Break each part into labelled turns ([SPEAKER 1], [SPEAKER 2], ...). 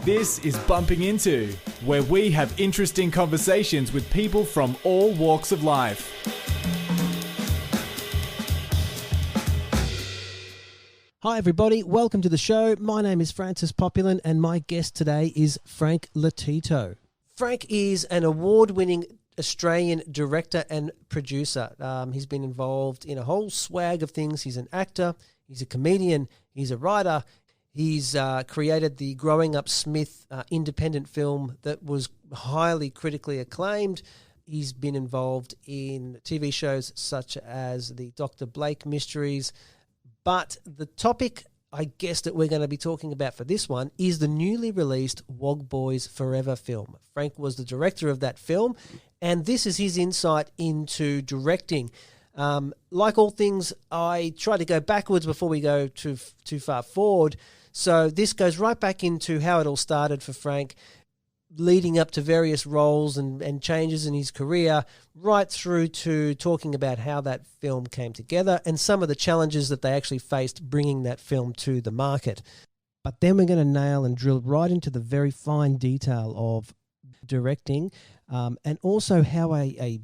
[SPEAKER 1] This is Bumping Into, where we have interesting conversations with people from all walks of life.
[SPEAKER 2] Hi everybody, welcome to the show. My name is Francis Populin and my guest today is Frank Lotito. Frank is an award-winning Australian director and producer. He's been involved in a whole swag of things. He's an actor, he's a comedian, he's a writer. He's created the Growing Up Smith independent film that was highly critically acclaimed. He's been involved in TV shows such as the Dr. Blake Mysteries. But the topic, I guess, that we're going to be talking about for this one is the newly released Wog Boys Forever film. Frank was the director of that film, and this is his insight into directing. Like all things, I try to go backwards before we go too far forward. So this goes right back into how it all started for Frank, leading up to various roles and changes in his career, right through to talking about how that film came together and some of the challenges that they actually faced bringing that film to the market. But then we're going to nail and drill right into the very fine detail of directing and also how a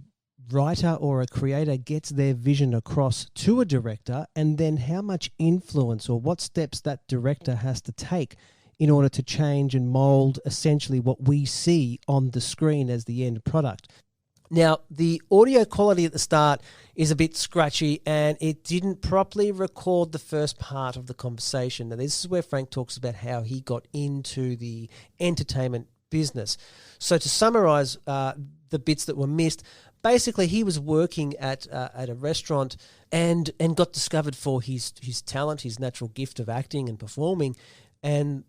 [SPEAKER 2] writer or a creator gets their vision across to a director, and then how much influence or what steps that director has to take in order to change and mold essentially what we see on the screen as the end product. Now, the audio quality at the start is a bit scratchy and it didn't properly record the first part of the conversation. Now, this is where Frank talks about how he got into the entertainment business. So to summarize the bits that were missed, basically, he was working at a restaurant and got discovered for his talent, his natural gift of acting and performing, and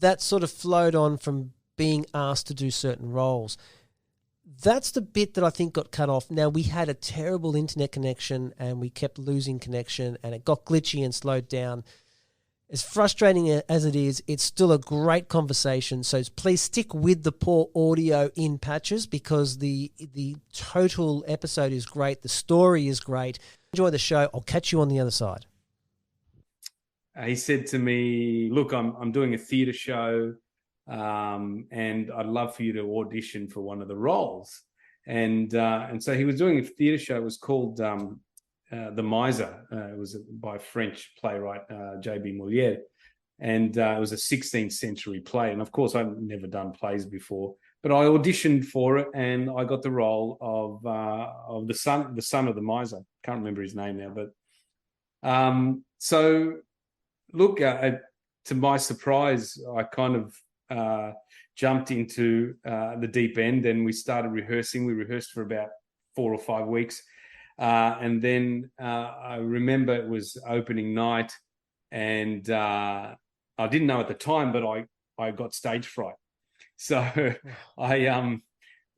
[SPEAKER 2] that sort of flowed on from being asked to do certain roles. That's the bit that I think got cut off. Now, we had a terrible internet connection and we kept losing connection and it got glitchy and slowed down. As frustrating as it is, it's still a great conversation. So please stick with the poor audio in patches because the total episode is great. The story is great. Enjoy the show. I'll catch you on the other side.
[SPEAKER 3] He said to me, look, I'm doing a theatre show and I'd love for you to audition for one of the roles. And so he was doing a theatre show. It was called The Miser. It was by a French playwright, J.B. Molière. And it was a 16th century play. And of course, I'd never done plays before. But I auditioned for it and I got the role of the son of the miser. Can't remember his name now. But so... Look, to my surprise, I kind of jumped into the deep end and we started rehearsing. We rehearsed for about 4 or 5 weeks. And then I remember it was opening night and I didn't know at the time, but I got stage fright. So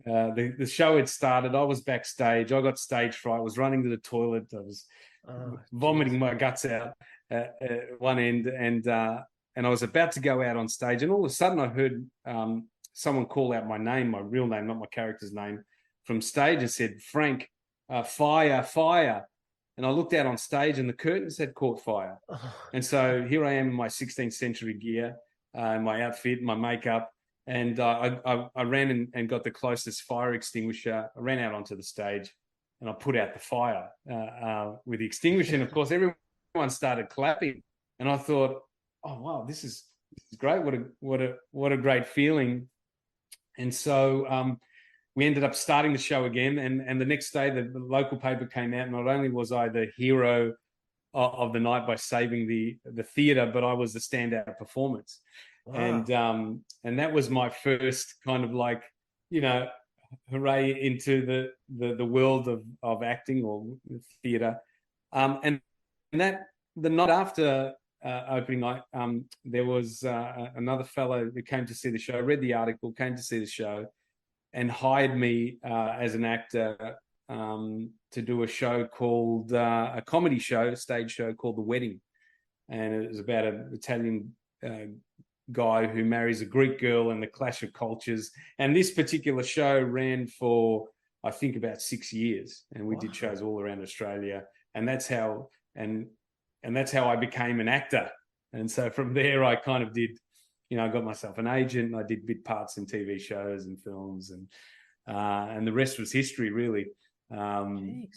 [SPEAKER 3] the show had started. I was backstage. I got stage fright. I was running to the toilet. I was vomiting my guts out at one end, and I was about to go out on stage, and all of a sudden I heard someone call out my name, my real name, not my character's name, from stage and said, "Frank, fire, fire." And I looked out on stage and the curtains had caught fire. And so here I am in my 16th century gear, my outfit, my makeup, and I ran and got the closest fire extinguisher. I ran out onto the stage and I put out the fire with the extinguisher. And of course, everyone started clapping. And I thought, oh, wow, this is great. What a great feeling. And so we ended up starting the show again. And the next day, the local paper came out. Not only was I the hero of the night by saving the theatre, but I was the standout performance. Wow. And that was my first kind of like, hooray into the world of acting or theatre. And that the night after opening night, there was another fellow who came to see the show, read the article, came to see the show, and hired me as an actor to do a show called a comedy show, a stage show called The Wedding. And it was about an Italian guy who marries a Greek girl and the clash of cultures. And this particular show ran for, I think, about 6 years. And we did shows all around Australia. And that's how I became an actor. And so from there, I kind of did I got myself an agent. I did bit parts in TV shows and films, and the rest was history, really. And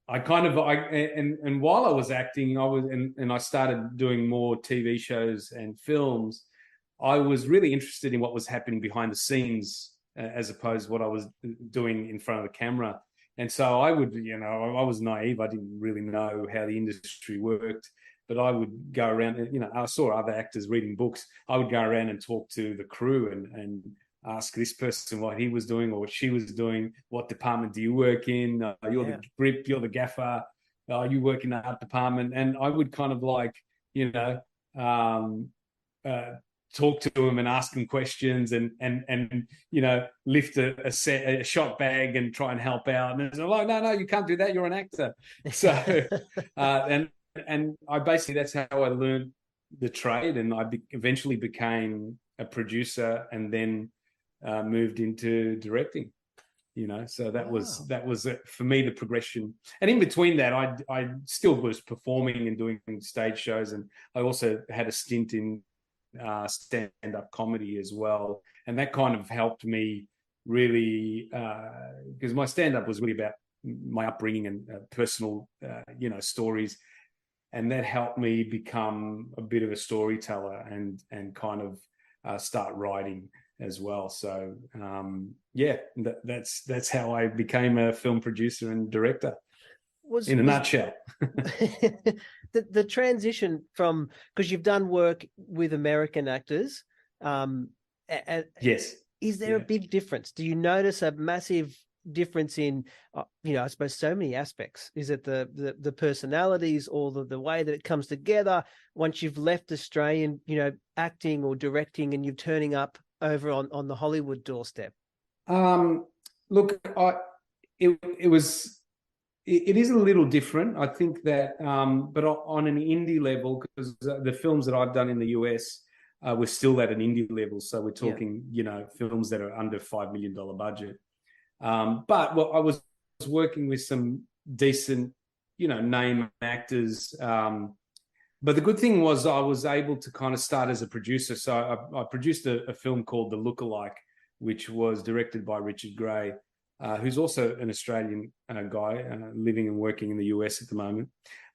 [SPEAKER 3] while I was acting, I started doing more TV shows and films. I was really interested in what was happening behind the scenes, as opposed to what I was doing in front of the camera. And so I would, I was naive. I didn't really know how the industry worked, but I would go around and, I saw other actors reading books. I would go around and talk to the crew and ask this person what he was doing or what she was doing. What department do you work in? You're the grip, you're the gaffer. You work in the art department. And I would kind of like, talk to him and ask him questions and lift a shot bag and try and help out. And it's like, no, you can't do that. You're an actor. So, and I basically, that's how I learned the trade. And I eventually became a producer and then moved into directing. So that was for me the progression. And in between that, I still was performing and doing stage shows, and I also had a stint in stand-up comedy as well, and that kind of helped me really, because my stand-up was really about my upbringing and personal stories, and that helped me become a bit of a storyteller and kind of start writing as well. So that's how I became a film producer and director in a nutshell.
[SPEAKER 2] The transition from, because you've done work with American actors,
[SPEAKER 3] yes,
[SPEAKER 2] is there a big difference? Do you notice a massive difference in I suppose so many aspects? Is it the personalities or the way that it comes together once you've left Australian acting or directing and you're turning up over on the Hollywood doorstep?
[SPEAKER 3] Look, it is a little different. I think that, but on an indie level, because the films that I've done in the US, we're still at an indie level. So we're talking, films that are under $5 million budget. But I was working with some decent, name actors. But the good thing was I was able to kind of start as a producer. So I produced a film called The Lookalike, which was directed by Richard Gray, who's also an Australian guy living and working in the US at the moment.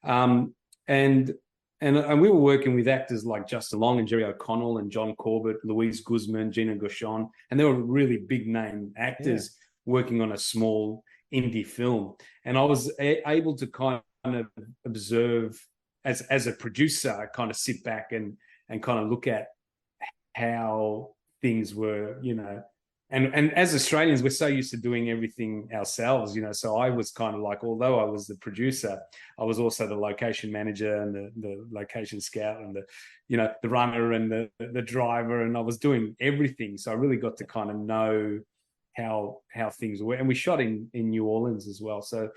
[SPEAKER 3] And we were working with actors like Justin Long and Jerry O'Connell and John Corbett, Louise Guzman, Gina Gershon, and they were really big name actors working on a small indie film. And I was able to kind of observe as a producer, kind of sit back and kind of look at how things were, And as Australians, we're so used to doing everything ourselves, So I was kind of like, although I was the producer, I was also the location manager and the location scout and the runner and the driver, and I was doing everything. So I really got to kind of know how things were. And we shot in New Orleans as well. So,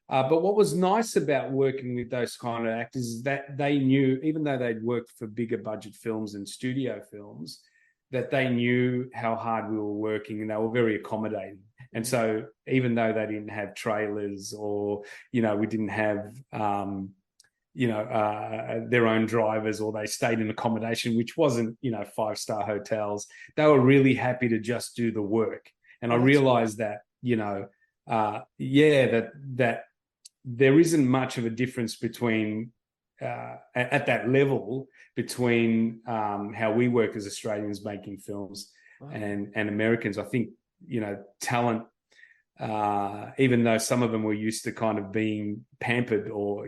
[SPEAKER 3] but what was nice about working with those kind of actors is that they knew, even though they'd worked for bigger budget films and studio films, that they knew how hard we were working and they were very accommodating. And so even though they didn't have trailers or, we didn't have, their own drivers, or they stayed in accommodation, which wasn't, 5-star hotels, they were really happy to just do the work. And I realized that, that there isn't much of a difference between at that level between how we work as Australians making films and Americans. I think, talent, even though some of them were used to kind of being pampered or,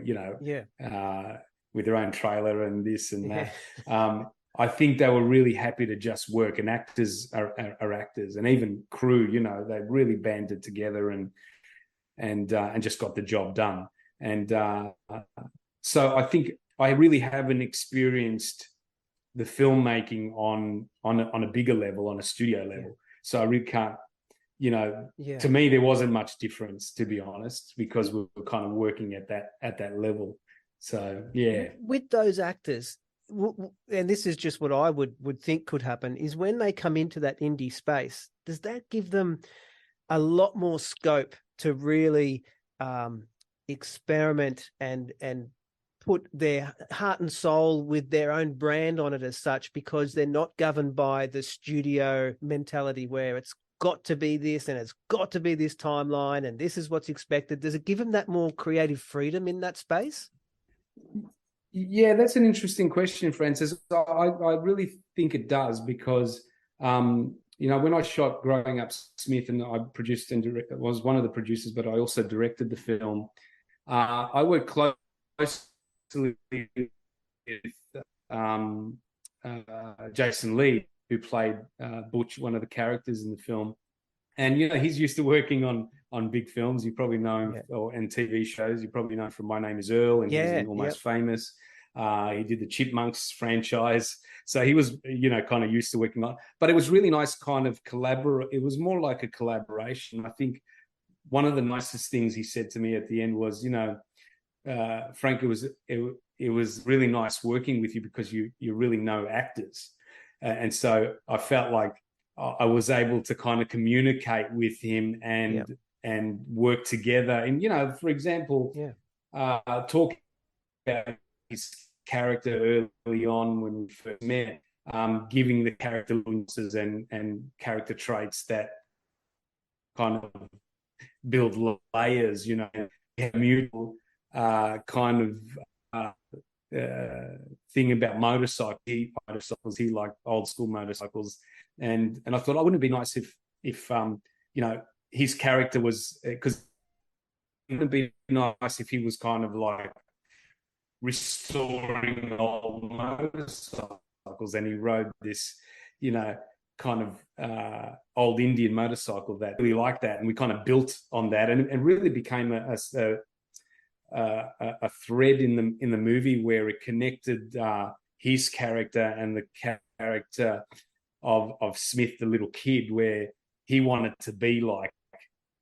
[SPEAKER 3] with their own trailer and this and that, I think they were really happy to just work, and actors are actors, and even crew, they really banded together and just got the job done. And so I think I really haven't experienced the filmmaking on a bigger level, on a studio level. So I really can't, to me, there wasn't much difference, to be honest, because we were kind of working at that level. So, yeah.
[SPEAKER 2] With those actors, and this is just what I would think could happen, is when they come into that indie space, does that give them a lot more scope to really experiment and put their heart and soul with their own brand on it as such, because they're not governed by the studio mentality where it's got to be this and it's got to be this timeline and this is what's expected. Does it give them that more creative freedom in that space?
[SPEAKER 3] Yeah, that's an interesting question, Francis. I really think it does because, when I shot Growing Up Smith, and I produced and was one of the producers, but I also directed the film. I worked closely with Jason Lee, who played Butch, one of the characters in the film. And, he's used to working on big films. You probably know him, and TV shows. You probably know him from My Name is Earl, and he's in Almost Famous. He did the Chipmunks franchise. So he was, kind of used to working on, but it was really nice kind of collaborate. It was more like a collaboration. I think one of the nicest things he said to me at the end was, Frank, it was really nice working with you because you really know actors. And so I felt like I was able to kind of communicate with him and work together. And, for example, talking about his character early on when we first met, giving the character nuances and character traits that kind of build layers, mutual kind of thing about motorcycles. He liked old school motorcycles, and I thought, wouldn't it be nice if his character was, because it would be nice if he was kind of like restoring old motorcycles, and he rode this, kind of old Indian motorcycle that really liked that, and we kind of built on that, and really became a thread in the movie where it connected his character and the character of Smith, the little kid, where he wanted to be like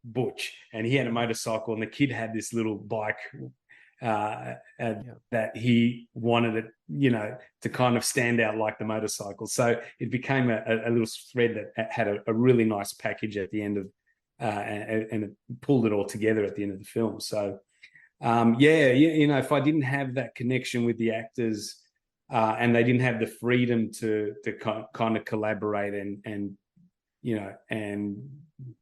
[SPEAKER 3] Butch, and he had a motorcycle, and the kid had this little bike that he wanted it, to kind of stand out like the motorcycle. So it became a little thread that had a really nice package at the end of, and it pulled it all together at the end of the film. So, if I didn't have that connection with the actors, and they didn't have the freedom to kind of collaborate and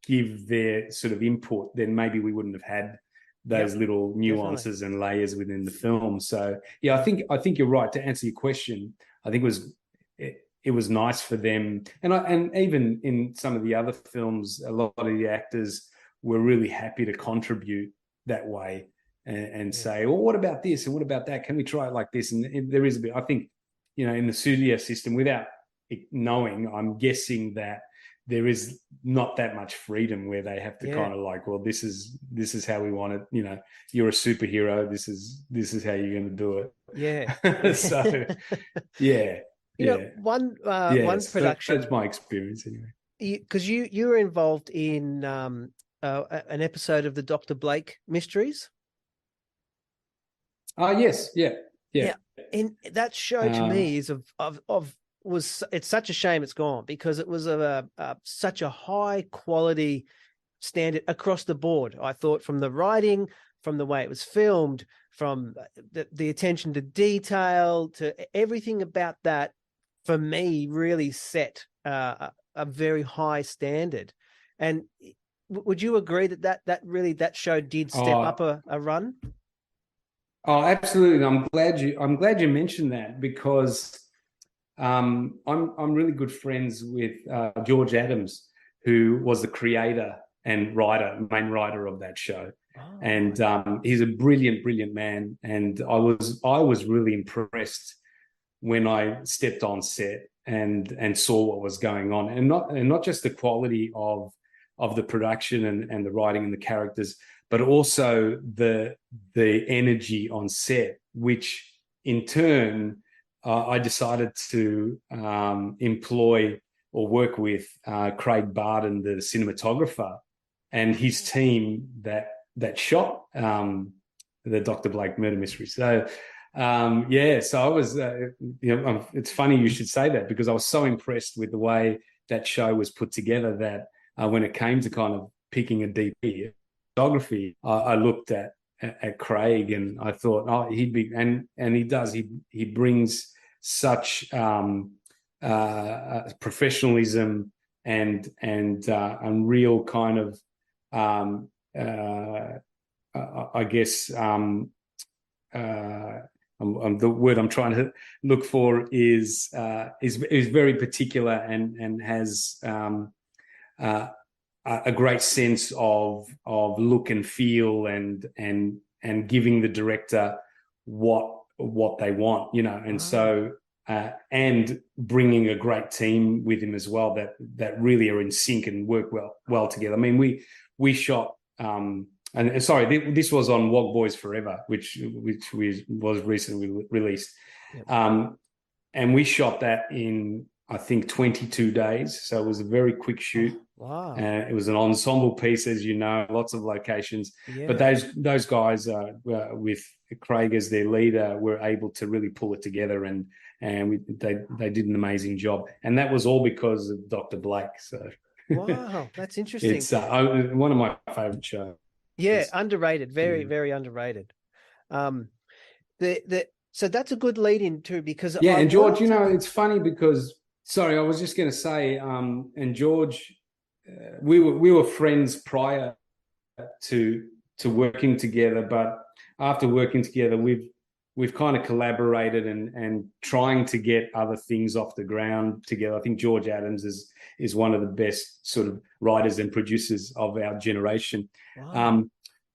[SPEAKER 3] give their sort of input, then maybe we wouldn't have had those little nuances and layers within the film. So I think you're right. To answer your question, I think it was nice for them, and even in some of the other films, a lot of the actors were really happy to contribute that way and say, well, what about this and what about that? Can we try it like this? And there is a bit, I think, in the studio system, without knowing, I'm guessing that there is not that much freedom where they have to kind of like, well, this is how we want it. You're a superhero. This is how you're going to do it.
[SPEAKER 2] Yeah.
[SPEAKER 3] So,
[SPEAKER 2] one production.
[SPEAKER 3] That's my experience anyway.
[SPEAKER 2] Because you were involved in an episode of the Dr. Blake mysteries.
[SPEAKER 3] Yes, yeah.
[SPEAKER 2] And that show to me is it's such a shame it's gone, because it was such a high quality standard across the board. I thought, from the writing, from the way it was filmed, from the attention to detail, to everything about that, for me, really set a very high standard. And would you agree that show did step up a run?
[SPEAKER 3] Oh, absolutely. I'm glad you mentioned that, because I'm really good friends with George Adams, who was the creator and main writer of that show. And he's a brilliant man. And I was really impressed when I stepped on set and saw what was going on, and not just the quality of the production and the writing and the characters, but also the energy on set, which in turn I decided to employ or work with Craig Barden, the cinematographer, and his team that shot the Dr. Blake murder mystery. So so I was, it's funny you should say that, because I was so impressed with the way that show was put together that when it came to kind of picking a DP photography, I looked at at Craig, and I thought, oh, he'd be, and he does. He brings such professionalism and real kind of I guess the word I'm trying to look for is very particular and has a great sense of look and feel and giving the director what they want, you know, and so and bringing a great team with him as well that really are in sync and work well together. I mean, we shot. And sorry, this was on Wog Boys Forever, which was recently released. Yep. And we shot that in, I think, 22 days. So it was a very quick shoot.
[SPEAKER 2] Wow.
[SPEAKER 3] It was an ensemble piece, as you know, lots of locations. Yeah. But those guys, with Craig as their leader, were able to really pull it together, and they did an amazing job. And that was all because of Dr. Blake. So
[SPEAKER 2] wow, that's interesting.
[SPEAKER 3] It's one of my favorite shows.
[SPEAKER 2] Yeah, underrated, very underrated. So that's a good lead in too, because
[SPEAKER 3] and George, you know, it's funny because sorry, I was just going to say, and George, we were friends prior to working together, but after working together, we've kind of collaborated and trying to get other things off the ground together. I think George Adams is one of the best sort of writers and producers of our generation. Wow.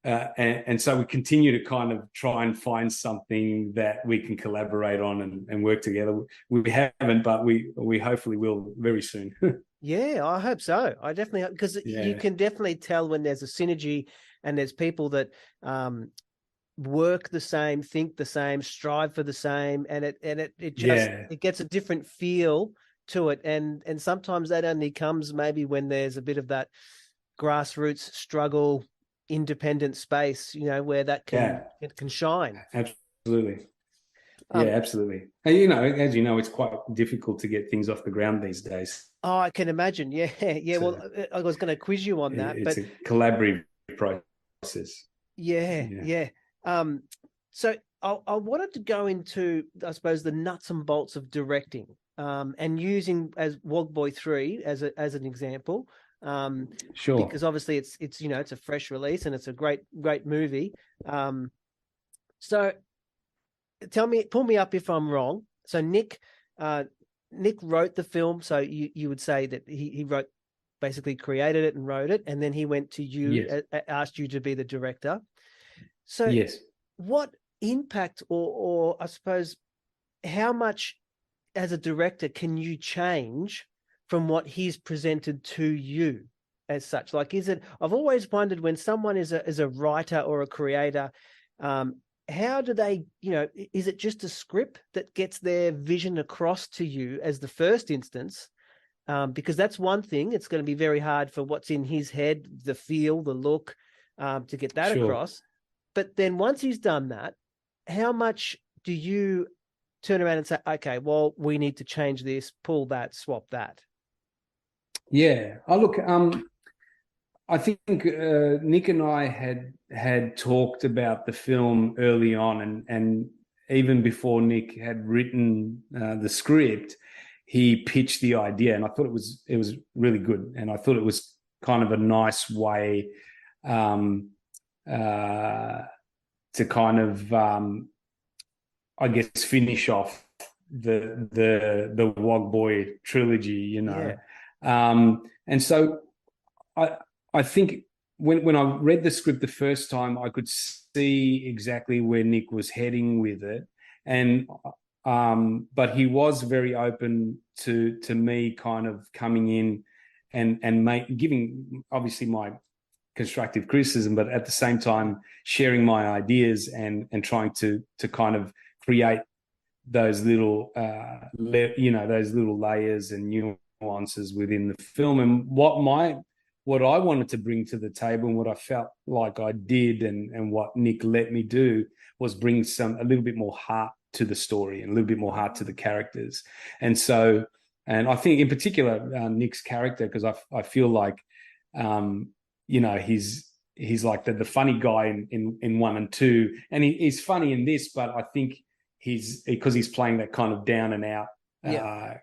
[SPEAKER 3] And so we continue to kind of try and find something that we can collaborate on and work together. We haven't, but we hopefully will very soon.
[SPEAKER 2] Yeah, I hope so. I definitely, because you can definitely tell when there's a synergy and there's people that work the same, think the same, strive for the same, and it just it gets a different feel to it, and sometimes that only comes maybe when there's a bit of that grassroots struggle, independent space, you know, where that can shine.
[SPEAKER 3] Absolutely. Absolutely. And, you know, as you know, it's quite difficult to get things off the ground these days.
[SPEAKER 2] Oh, I can imagine. Yeah. Well, I was going to quiz you on that.
[SPEAKER 3] It's a collaborative process.
[SPEAKER 2] Yeah. So I wanted to go into, I suppose, the nuts and bolts of directing, and using as Wog Boy 3 as an example. Sure. Because obviously it's you know, it's a fresh release and it's a great movie. So pull me up if I'm wrong. So Nick wrote the film. So you would say that he wrote, basically created it and wrote it, and then he went to you, asked you to be the director. So what impact or I suppose how much as a director can you change from what he's presented to you as such? Like, is it, I've always wondered when someone is a writer or a creator, how do they, you know, is it just a script that gets their vision across to you as the first instance? Because that's one thing. It's going to be very hard for what's in his head, the feel, the look, to get that across. But then once he's done that, how much do you turn around and say, okay, well, we need to change this, pull that, swap that?
[SPEAKER 3] Yeah. Oh, look, I think Nick and I had talked about the film early on, and even before Nick had written the script, he pitched the idea, and I thought it was really good, and I thought it was kind of a nice way to kind of I guess finish off the Wog Boy trilogy, you know. And so I think when I read the script the first time, I could see exactly where Nick was heading with it, and but he was very open to me kind of coming in and giving obviously my constructive criticism, but at the same time sharing my ideas and trying to kind of create those little those little layers and nuances within the film. And what I wanted to bring to the table and what I felt like I did and what Nick let me do was bring a little bit more heart to the story and a little bit more heart to the characters. And so, and I think in particular Nick's character, because I feel like he's he's like the funny guy in 1 and 2, and he's funny in this, but I think because he's playing that kind of down and out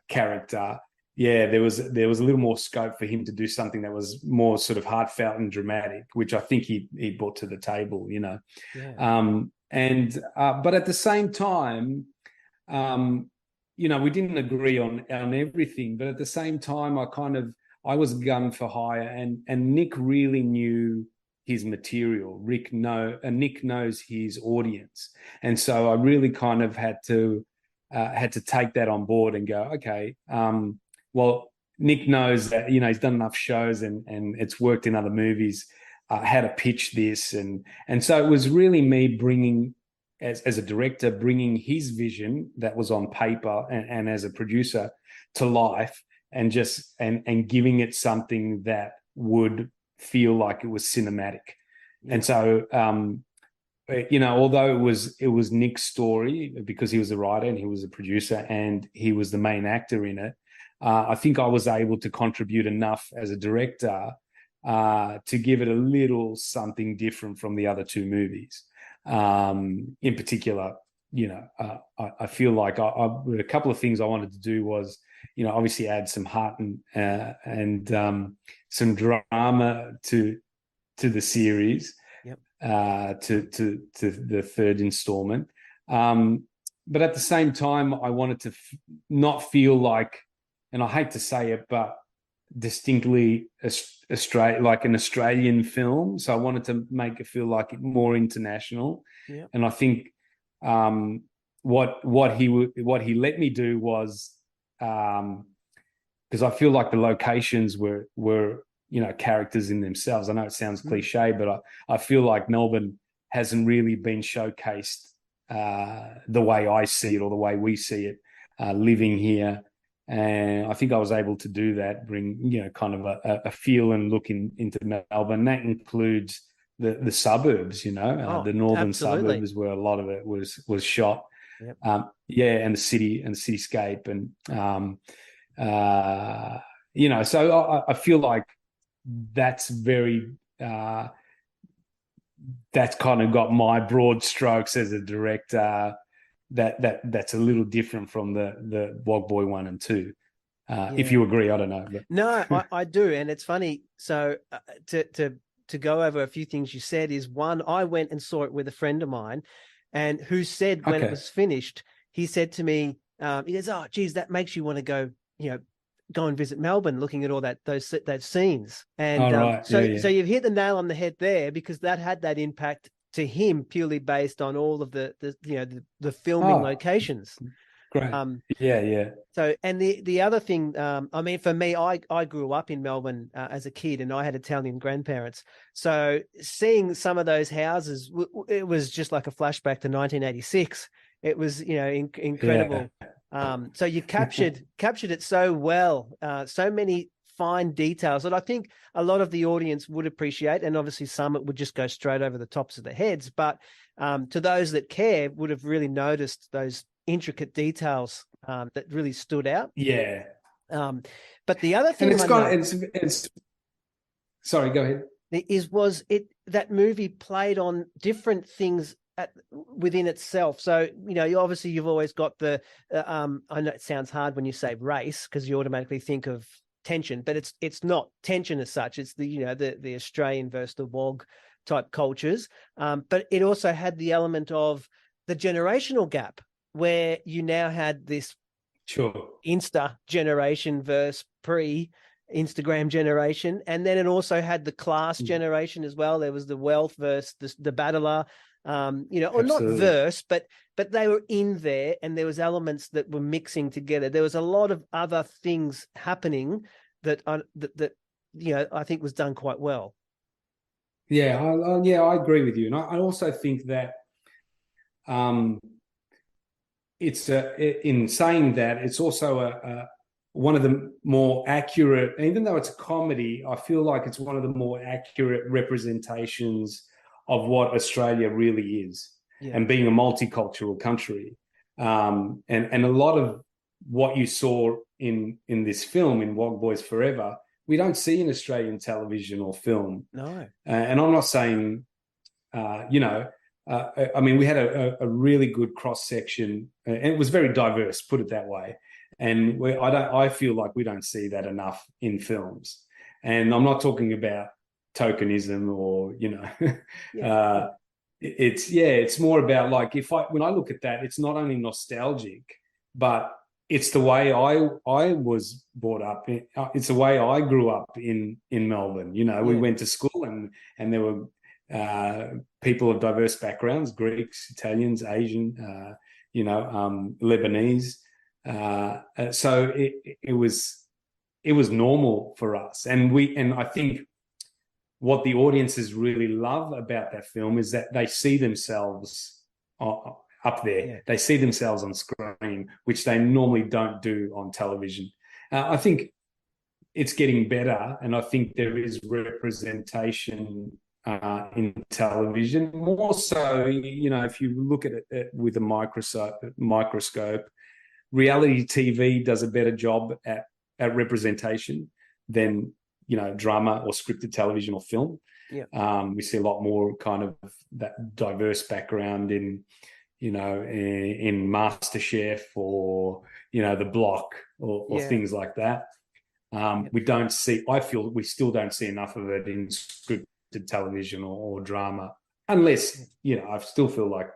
[SPEAKER 3] character. Yeah, there was a little more scope for him to do something that was more sort of heartfelt and dramatic, which I think he brought to the table, you know.
[SPEAKER 2] Yeah.
[SPEAKER 3] But at the same time, you know, we didn't agree on everything, but at the same time, I was gun for hire, and Nick really knew his material. Nick knows his audience, and so I really kind of had to take that on board and go, okay, well, Nick knows that, you know, he's done enough shows and it's worked in other movies, how to pitch this, and so it was really me bringing, as a director, bringing his vision that was on paper and as a producer to life, and just and giving it something that would feel like it was cinematic. Yeah. And so you know, although it was Nick's story, because he was a writer and he was a producer and he was the main actor in it, I think I was able to contribute enough as a director to give it a little something different from the other two movies. In particular, you know, I feel like a couple of things I wanted to do was, you know, obviously add some heart and some drama to the series. Yep. To the third installment, but at the same time, I wanted to not feel like, and I hate to say it, but distinctly like an Australian film. So I wanted to make it feel like more international. Yep. And I think what he let me do was, because I feel like the locations were you know, characters in themselves. I know it sounds cliche, but I feel like Melbourne hasn't really been showcased the way I see it, or the way we see it living here. And I think I was able to do that, bring, you know, kind of a feel and look into Melbourne. That includes the suburbs, you know, the northern suburbs where a lot of it was shot. Yep. And the cityscape, and you know, so I feel like that's that's kind of got my broad strokes as a director. That's a little different from the Wog Boy 1 and 2. If you agree, I don't know. But.
[SPEAKER 2] No, I do, and it's funny. So to go over a few things you said is, one, I went and saw it with a friend of mine, and who said when it was finished, he said to me, he goes, "Oh, geez, that makes you want to go, you know, go and visit Melbourne, looking at all those scenes." And so you've hit the nail on the head there, because that had that impact to him purely based on all of the you know, the filming locations.
[SPEAKER 3] Great. Yeah.
[SPEAKER 2] So, and the other thing, I mean, for me, I grew up in Melbourne as a kid, and I had Italian grandparents. So seeing some of those houses, it was just like a flashback to 1986. It was, you know, incredible. Yeah. So you captured it so well, so many fine details that I think a lot of the audience would appreciate, and obviously some it would just go straight over the tops of their heads. But to those that care, would have really noticed those intricate details that really stood out.
[SPEAKER 3] Yeah.
[SPEAKER 2] But the other thing,
[SPEAKER 3] and it's sorry, go ahead.
[SPEAKER 2] That movie played on different things within itself. So, you know, you've always got the I know it sounds hard when you say race, because you automatically think of tension, but it's not tension as such. It's the, you know, the Australian versus the Wog type cultures. But it also had the element of the generational gap, where you now had this Insta generation versus pre-Instagram generation, and then it also had the class generation as well. There was the wealth versus the battler. You know, or not verse, but they were in there, and there was elements that were mixing together. There was a lot of other things happening that you know, I think was done quite well.
[SPEAKER 3] Yeah, I agree with you, and I also think that it's in saying that, it's also one of the more accurate, even though it's a comedy, I feel like it's one of the more accurate representations of what Australia really is, and being a multicultural country. And a lot of what you saw in this film, in Wog Boys Forever, we don't see in Australian television or film.
[SPEAKER 2] No.
[SPEAKER 3] And I'm not saying, you know, I mean, we had a really good cross section, and it was very diverse, put it that way. And I feel like we don't see that enough in films. And I'm not talking about tokenism or, you know, it's more about like, when I look at that, it's not only nostalgic, but it's the way I was brought up. It's the way I grew up in Melbourne. You know, we went to school and there were people of diverse backgrounds, Greeks, Italians, Asian, you know, Lebanese. So it was normal for us. And I think what the audiences really love about that film is that they see themselves up there.
[SPEAKER 2] Yeah.
[SPEAKER 3] They see themselves on screen, which they normally don't do on television. I think it's getting better, and I think there is representation in television, more so, you know, if you look at it with a microscope, reality TV does a better job at representation than, you know, drama or scripted television or film.
[SPEAKER 2] Yeah.
[SPEAKER 3] We see a lot more kind of that diverse background in, you know, in MasterChef or, you know, The Block or things like that. I feel we still don't see enough of it in scripted television or drama, unless, you know, I still feel like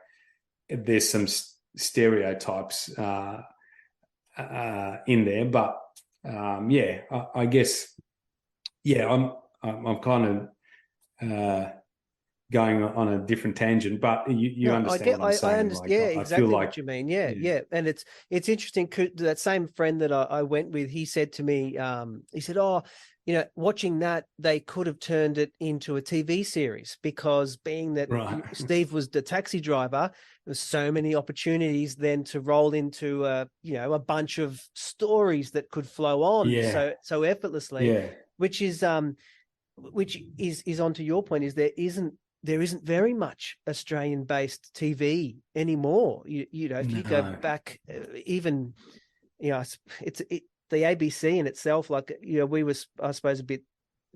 [SPEAKER 3] there's some stereotypes in there, but I guess I'm kind of going on a different tangent, but you understand what I'm saying.
[SPEAKER 2] I understand, exactly
[SPEAKER 3] feel like,
[SPEAKER 2] what you mean. Yeah. And it's interesting. That same friend that I went with, he said to me, he said, "Oh, you know, watching that, they could have turned it into a TV series, because being that Steve was the taxi driver, there's so many opportunities then to roll into you know, a bunch of stories that could flow on so effortlessly, which is onto your point, is there isn't very much Australian-based TV anymore. You know, if you go back, even, you know, the ABC in itself, like, you know, we was, I suppose, a bit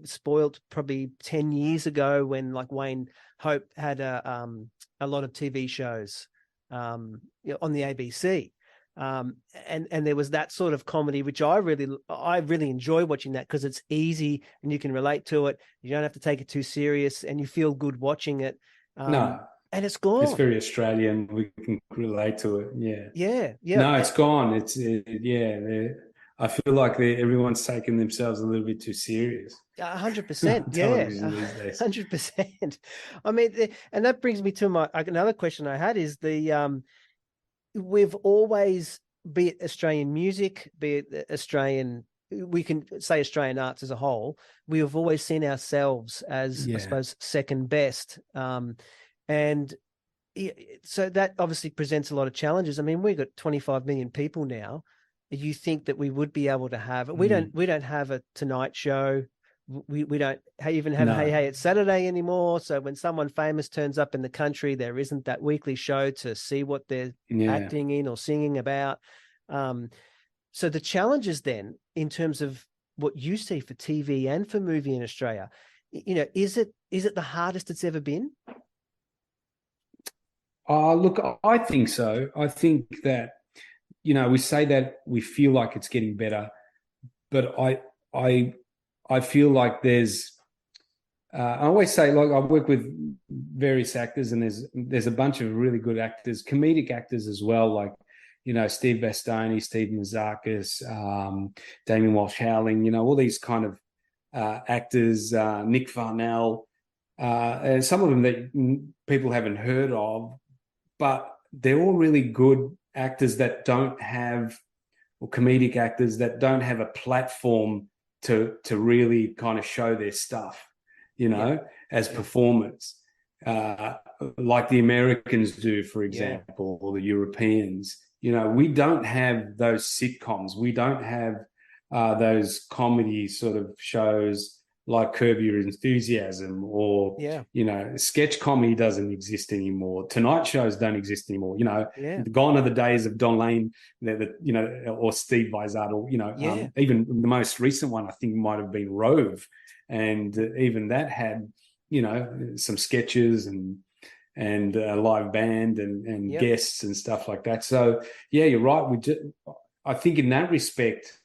[SPEAKER 2] spoiled probably 10 years ago when, like, Wayne Hope had a lot of TV shows you know, on the ABC. And there was that sort of comedy, which I really enjoy watching that, because it's easy and you can relate to it. You don't have to take it too serious, and you feel good watching it. And it's gone.
[SPEAKER 3] It's very Australian. We can relate to it.
[SPEAKER 2] Yeah.
[SPEAKER 3] No, it's gone. I feel like everyone's taking themselves a little bit too serious.
[SPEAKER 2] 100%. Yeah, 100%. I mean, and that brings me to another question I had is we've always, be it Australian music, be it Australian, we can say Australian arts as a whole, we have always seen ourselves as, I suppose, second best. And so that obviously presents a lot of challenges. I mean, we've got 25 million people now. You think that we would be able to have, we don't have a Tonight Show. We don't even have Hey It's Saturday anymore. So when someone famous turns up in the country, there isn't that weekly show to see what they're acting in or singing about. So the challenges then, in terms of what you see for TV and for movie in Australia, you know, is it the hardest it's ever been?
[SPEAKER 3] Look, I think so. I think that, you know, we say that we feel like it's getting better, but I feel like there's, I always say, like, I work with various actors, and there's a bunch of really good actors, comedic actors as well, like, you know, Steve Bastoni, Steve Mazakis, Damien Walsh-Howling, you know, all these kind of actors, Nick Varnell, and some of them that people haven't heard of, but they're all really good actors that don't have, or comedic actors that don't have a platform to really kind of show their stuff, you know, as performers, like the Americans do, for example, or the Europeans. You know, we don't have those sitcoms. We don't have those comedy sort of shows like Curb Your Enthusiasm, or sketch comedy doesn't exist anymore. Tonight shows don't exist anymore. Gone are the days of Don Lane, or Steve Vizard, or even the most recent one I think might have been Rove, and even that had some sketches and a live band and guests and stuff like that. So yeah, you're right. I think in that respect,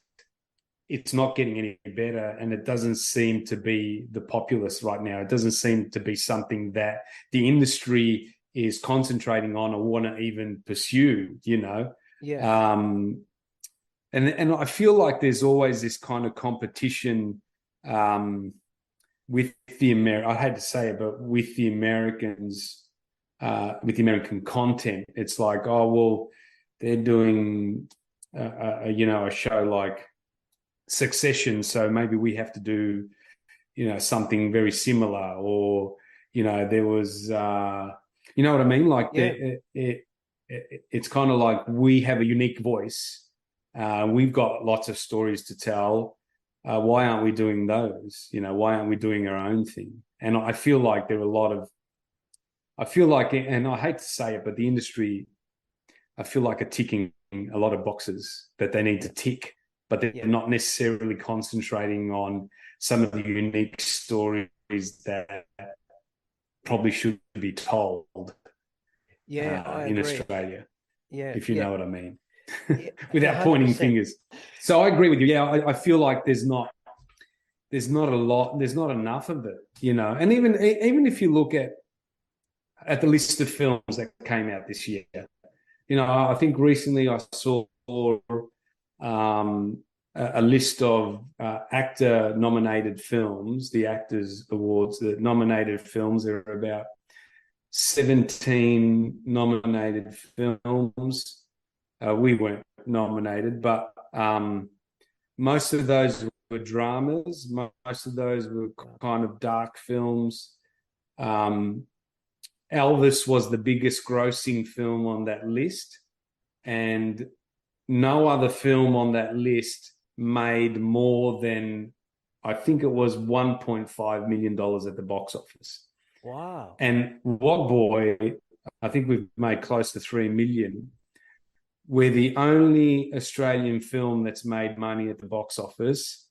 [SPEAKER 3] it's not getting any better, and it doesn't seem to be the populace right now. It doesn't seem to be something that the industry is concentrating on or want to even pursue, And I feel like there's always this kind of competition with the I hate to say it, but with the Americans, with the American content. It's like, oh, well, they're doing, a show like Succession, so maybe we have to do something very similar, or there was what I mean, like it's kind of like we have a unique voice, we've got lots of stories to tell, why aren't we doing those, why aren't we doing our own thing? And I feel like there are and I hate to say it, but the industry, I feel like, are ticking a lot of boxes that they need to tick, but they're not necessarily concentrating on some of the unique stories that probably should be told in Australia, if you know what I mean, without 100%. Pointing fingers. So I agree with you. Yeah, I feel like there's not enough of it, and even if you look at the list of films that came out this year, I think recently I saw a list of actor-nominated films, the Actors Awards, the nominated films. There are about 17 nominated films. We weren't nominated, but most of those were dramas. Most of those were kind of dark films. Elvis was the biggest grossing film on that list, and no other film on that list made more than, I think it was $1.5 million at the box office.
[SPEAKER 2] Wow.
[SPEAKER 3] And Wog Boy, I think we've made close to 3 million. We're the only Australian film that's made money at the box office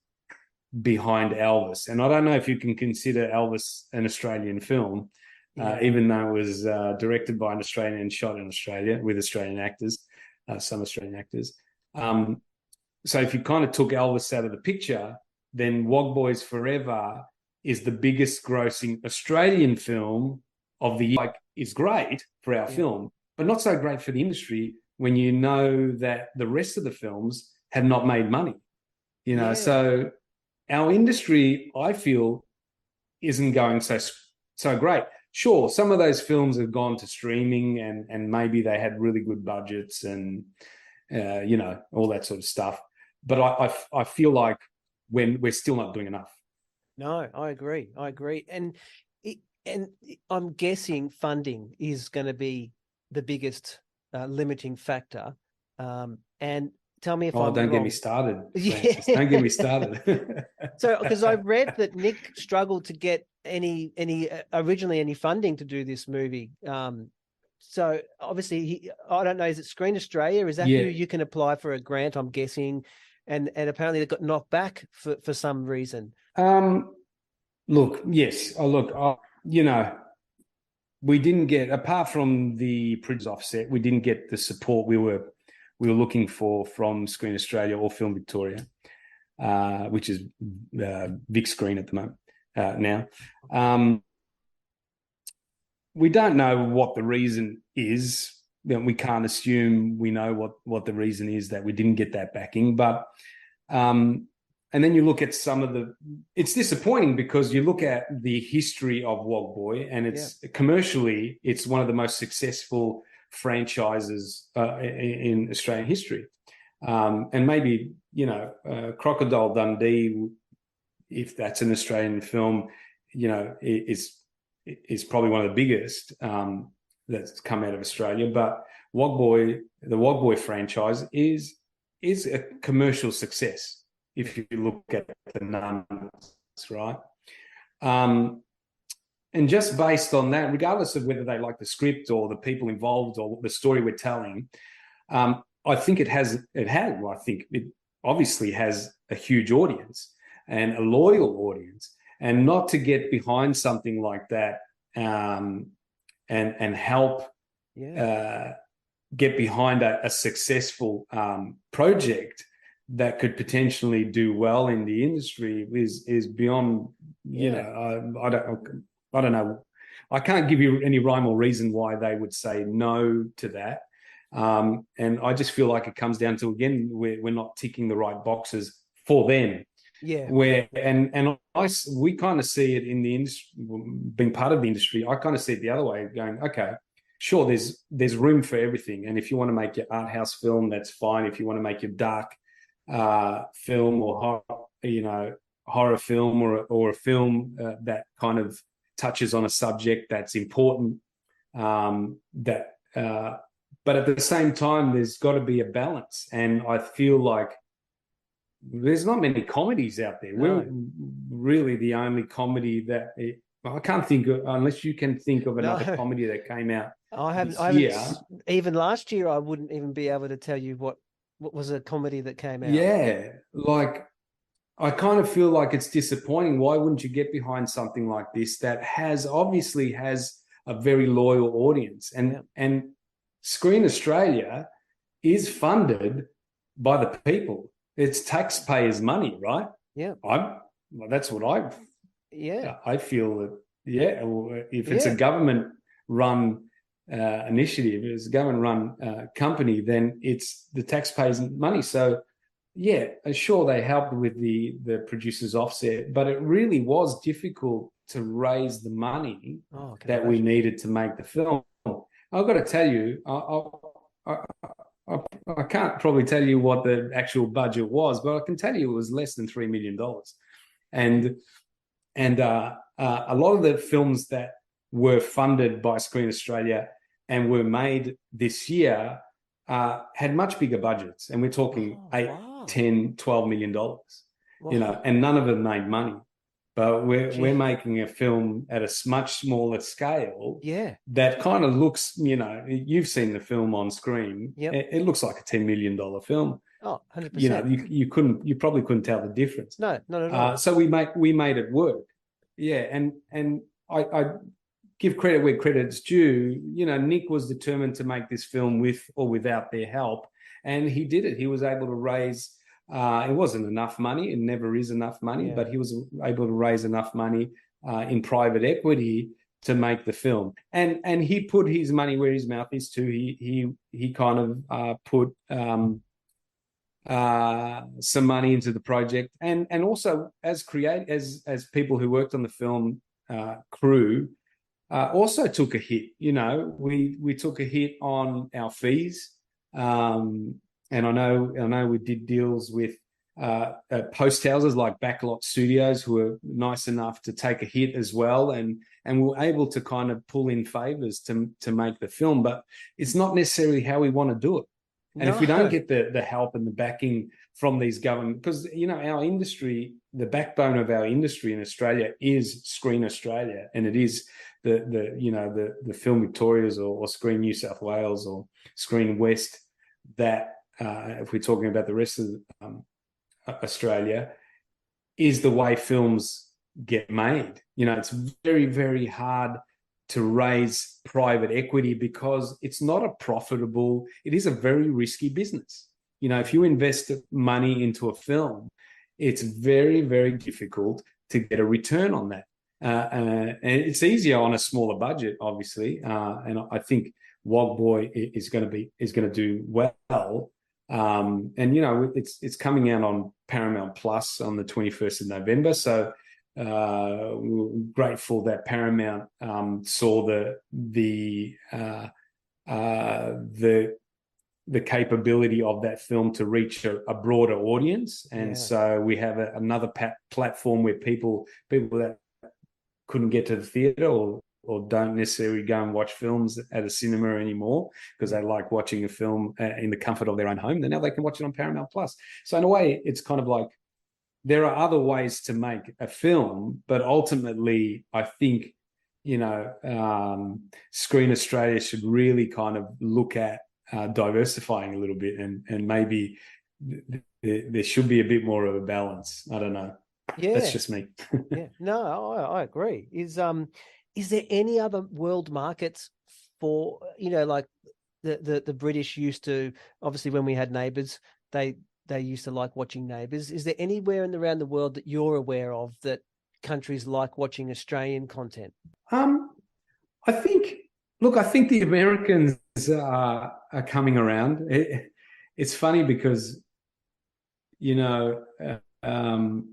[SPEAKER 3] behind Elvis. And I don't know if you can consider Elvis an Australian film, even though it was directed by an Australian and shot in Australia with Australian actors, some Australian actors. So if you kind of took Elvis out of the picture, then Wog Boys Forever is the biggest grossing Australian film of the year. Like, it's great for our film, but not so great for the industry when you know that the rest of the films have not made money. So our industry, I feel, isn't going so great. Sure, some of those films have gone to streaming, and maybe they had really good budgets and all that sort of stuff. But I feel like we're still not doing enough.
[SPEAKER 2] No, I agree. And I'm guessing funding is going to be the biggest limiting factor. And tell me if I'm wrong.
[SPEAKER 3] Don't get me started, Francis. Don't get me started.
[SPEAKER 2] So, because I read that Nick struggled to get originally any funding to do this movie. So obviously, I don't know, is it Screen Australia? Is that who you can apply for a grant, I'm guessing? And apparently they got knocked back for some reason.
[SPEAKER 3] Look, yes. We didn't get, apart from the Prince offset, we didn't get the support we were looking for from Screen Australia or Film Victoria, which is Vic Screen at the moment now. We don't know what the reason is. We can't assume we know what the reason is that we didn't get that backing. But and then you look at it's disappointing because you look at the history of Wog Boy, and it's commercially, it's one of the most successful franchises in Australian history. And maybe, Crocodile Dundee, if that's an Australian film, is probably one of the biggest that's come out of Australia. But the Wog Boy franchise is a commercial success if you look at the numbers, right? And just based on that, regardless of whether they like the script or the people involved or the story we're telling, I think I think it obviously has a huge audience and a loyal audience. And not to get behind something like that and help get behind a successful project that could potentially do well in the industry is beyond, I don't know. I can't give you any rhyme or reason why they would say no to that. And I just feel like it comes down to, again, we're not ticking the right boxes for them.
[SPEAKER 2] Yeah.
[SPEAKER 3] We kind of see it in the industry, being part of the industry. I kind of see it the other way, going, okay, sure, there's room for everything. And if you want to make your art house film, that's fine. If you want to make your dark film or horror film or a film that kind of touches on a subject that's important, but at the same time, there's got to be a balance. And I feel like there's not many comedies out there. No. We're really the only comedy I can't think of, unless you can think of another comedy that came out.
[SPEAKER 2] I haven't even last year. I wouldn't even be able to tell you what was a comedy that came out.
[SPEAKER 3] Yeah, like I kind of feel like it's disappointing. Why wouldn't you get behind something like this that obviously has a very loyal audience? And Screen Australia is funded by the people. It's taxpayers' money, right?
[SPEAKER 2] Yeah.
[SPEAKER 3] That's what I feel that, if it's a government-run initiative, it's a government-run company, then it's the taxpayers' money. So, yeah, sure, they helped with the producer's offset, but it really was difficult to raise the money that we needed to make the film. I've got to tell you, I can't probably tell you what the actual budget was, but I can tell you it was less than $3 million. And a lot of the films that were funded by Screen Australia and were made this year had much bigger budgets. And we're talking $8, $10, $12 million, and none of them made money. But we're making a film at a much smaller scale.
[SPEAKER 2] Yeah.
[SPEAKER 3] That kind of looks, you've seen the film on screen.
[SPEAKER 2] Yep.
[SPEAKER 3] It looks like a $10 million film.
[SPEAKER 2] Oh, 100%.
[SPEAKER 3] You probably couldn't tell the difference.
[SPEAKER 2] No, not at all.
[SPEAKER 3] So we made it work. Yeah. And I give credit where credit's due. Nick was determined to make this film with or without their help. And he did it. He was able to raise, it wasn't enough money. It never is enough money, but he was able to raise enough money in private equity to make the film. And he put his money where his mouth is too. He kind of put some money into the project. And also as people who worked on the film crew also took a hit. We took a hit on our fees. And I know we did deals with post houses like Backlot Studios, who were nice enough to take a hit as well, and we were able to kind of pull in favors to make the film. But it's not necessarily how we want to do it. And if we don't get the help and the backing from these government, because our industry, the backbone of our industry in Australia is Screen Australia, and it is the Film Victorias or Screen New South Wales or Screen West that. If we're talking about the rest of Australia, is the way films get made. It's very, very hard to raise private equity because it's not it is a very risky business. If you invest money into a film, it's very, very difficult to get a return on that. And it's easier on a smaller budget, obviously. And I think Wog Boy is going to do well. And it's coming out on Paramount Plus on the 21st of November. So we're grateful that Paramount saw the capability of that film to reach a broader audience. And so we have another platform where people that couldn't get to the theater or don't necessarily go and watch films at a cinema anymore because they like watching a film in the comfort of their own home, then now they can watch it on Paramount Plus. So in a way, it's kind of like there are other ways to make a film, but ultimately, I think, Screen Australia should really kind of look at diversifying a little bit, and maybe there should be a bit more of a balance. I don't know.
[SPEAKER 2] Yeah,
[SPEAKER 3] that's just me.
[SPEAKER 2] Yeah, no, I agree. Is there any other world markets for, like the British used to, obviously when we had Neighbours, they used to like watching Neighbours. Is there anywhere around the world that you're aware of that countries like watching Australian content?
[SPEAKER 3] I think the Americans are coming around. It's funny because,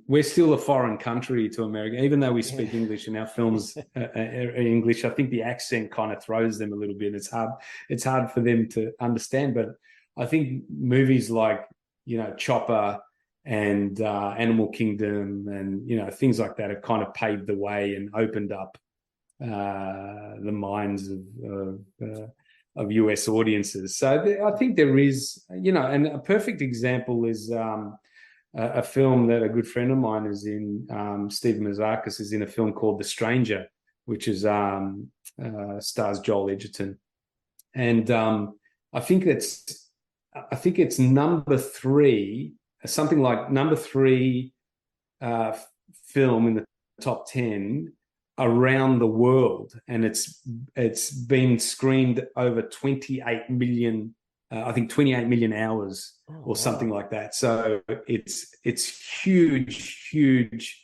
[SPEAKER 3] we're still a foreign country to America, even though we speak English and our films are English. I think the accent kind of throws them a little bit. It's hard for them to understand. But I think movies like, Chopper and Animal Kingdom and, things like that have kind of paved the way and opened up the minds of US audiences. So I think there is, and a perfect example is a film that a good friend of mine is in, Stephen Mazarkis, is in a film called The Stranger, which is stars Joel Edgerton. And I think it's number 3, something like number 3 film in the top 10 around the world, and it's been screened over 28 million. I think 28 million hours or something like that. So it's huge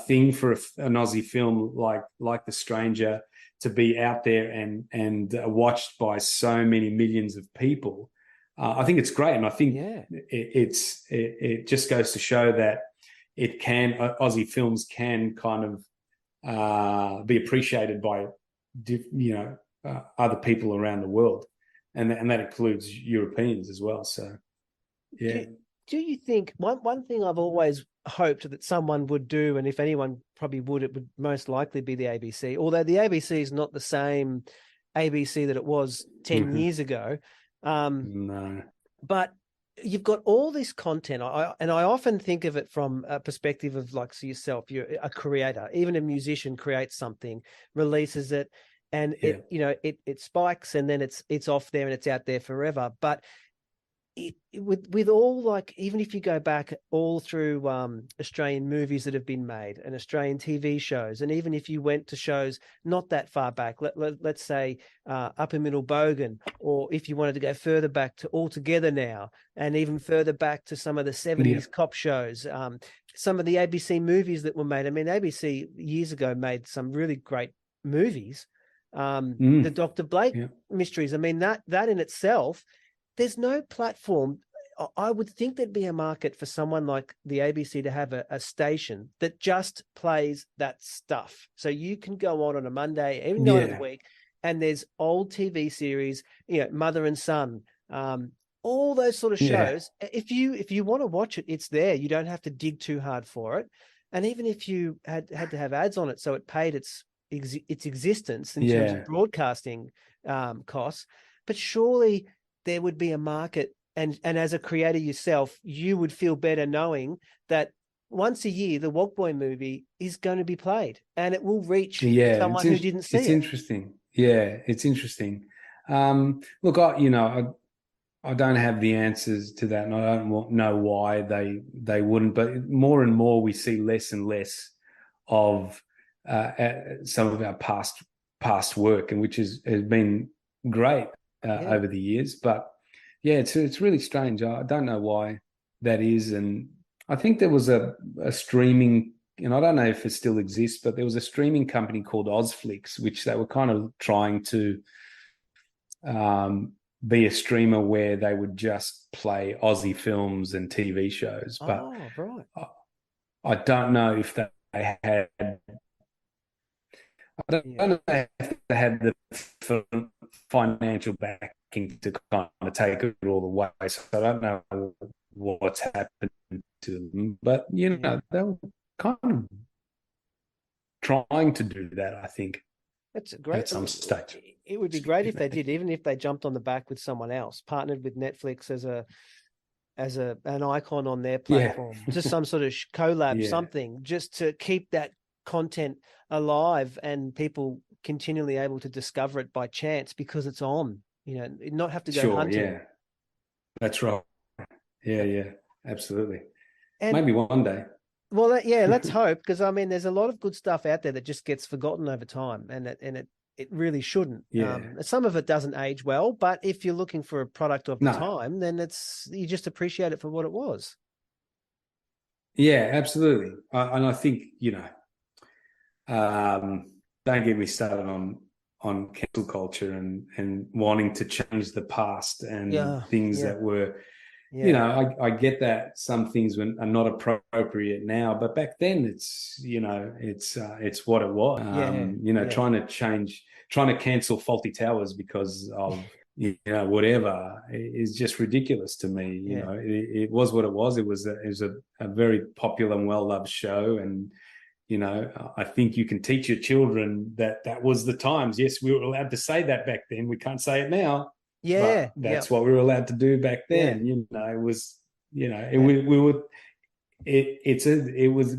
[SPEAKER 3] thing for an Aussie film like The Stranger to be out there and watched by so many millions of people. I think it's great, and I think it just goes to show that Aussie films can kind of be appreciated by other people around the world. And that includes Europeans as well. So, yeah.
[SPEAKER 2] Do you think one thing I've always hoped that someone would do, and if anyone probably would, it would most likely be the ABC, although the ABC is not the same ABC that it was 10 years ago.
[SPEAKER 3] No.
[SPEAKER 2] But you've got all this content. I often think of it from a perspective of, like, so yourself, you're a creator, even a musician creates something, releases it, and it spikes, and then it's off there and it's out there forever. But with all, like, even if you go back all through Australian movies that have been made and Australian TV shows, and even if you went to shows not that far back, let's say Upper Middle Bogan, or if you wanted to go further back to All Together Now, and even further back to some of the 70s cop shows, some of the ABC movies that were made. I mean, ABC years ago made some really great movies. The Dr. Blake mysteries. I mean, that in itself, there's no platform. I would think there'd be a market for someone like the ABC to have a station that just plays that stuff. So you can go on a Monday, every night of the week, and there's old TV series, Mother and Son, all those sort of shows. If you want to watch it, it's there. You don't have to dig too hard for it. And even if you had to have ads on it, so it paid its existence in terms of broadcasting costs, but surely there would be a market, and as a creator yourself, you would feel better knowing that once a year the Wog Boy movie is going to be played, and it will reach someone who didn't see it.
[SPEAKER 3] It's interesting. Yeah, it's interesting. Look, I don't have the answers to that, and I don't know why they wouldn't. But more and more, we see less and less of some of our past work, and which has been great over the years. But it's really strange. I don't know why that is, and I think there was a streaming, and I don't know if it still exists, but there was a streaming company called Ozflix, which they were kind of trying to be a streamer where they would just play Aussie films and TV shows. But I don't know if they had. I don't know if they had the financial backing to kind of take it all the way. So I don't know what's happened to them. But, they were kind of trying to do that, I think.
[SPEAKER 2] That's great.
[SPEAKER 3] At some stage.
[SPEAKER 2] It would be great if they did, even if they jumped on the back with someone else, partnered with Netflix as a as an icon on their platform, just some sort of collab, something, just to keep that content alive and people continually able to discover it by chance because it's on, not have to go hunting.
[SPEAKER 3] Yeah, that's right. Yeah, absolutely.
[SPEAKER 2] And
[SPEAKER 3] maybe one day.
[SPEAKER 2] Well, let's hope, because I mean, there's a lot of good stuff out there that just gets forgotten over time, and it really shouldn't.
[SPEAKER 3] Yeah.
[SPEAKER 2] Some of it doesn't age well, but if you're looking for a product of the
[SPEAKER 3] No.
[SPEAKER 2] time, then you just appreciate it for what it was.
[SPEAKER 3] Yeah, absolutely. And I think, don't get me started on cancel culture and wanting to change the past and things that were, I get that some things are not appropriate now, but back then it's what it was. Trying to cancel Faulty Towers because of whatever is just ridiculous to me. It was what it was. It was a very popular and well-loved show, and I think you can teach your children that was the times. Yes, we were allowed to say that back then. We can't say it now.
[SPEAKER 2] Yeah,
[SPEAKER 3] but that's what we were allowed to do back then. It was, we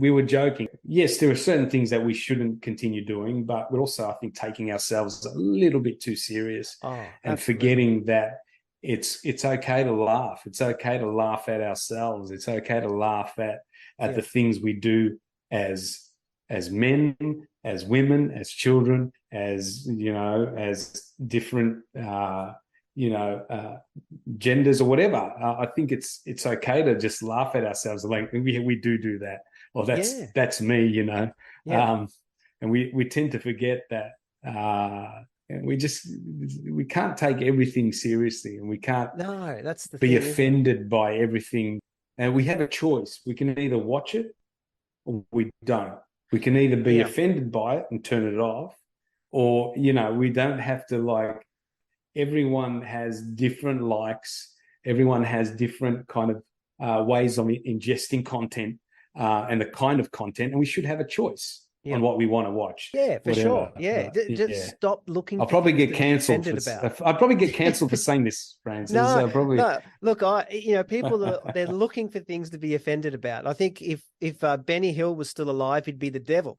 [SPEAKER 3] were joking. Yes, there are certain things that we shouldn't continue doing, but we're also, I think, taking ourselves a little bit too serious and forgetting that it's okay to laugh. It's okay to laugh at ourselves. It's okay to laugh at the things we do as men, as women, as children, as different genders or whatever. I think it's okay to just laugh at ourselves. Like we do that. Or that's me, and we tend to forget that we can't take everything seriously, and we can't be offended by everything. And we have a choice. We can either watch it or we don't. We can either be offended by it and turn it off, or we don't have to everyone has different likes. Everyone has different kind of ways of ingesting content and the kind of content, and we should have a choice on what we want to watch.
[SPEAKER 2] Yeah, for sure. Yeah, just stop looking.
[SPEAKER 3] I'll probably get cancelled. I'll probably get cancelled for saying this, Francis.
[SPEAKER 2] No. Look, people they're looking for things to be offended about. I think if Benny Hill was still alive, he'd be the devil.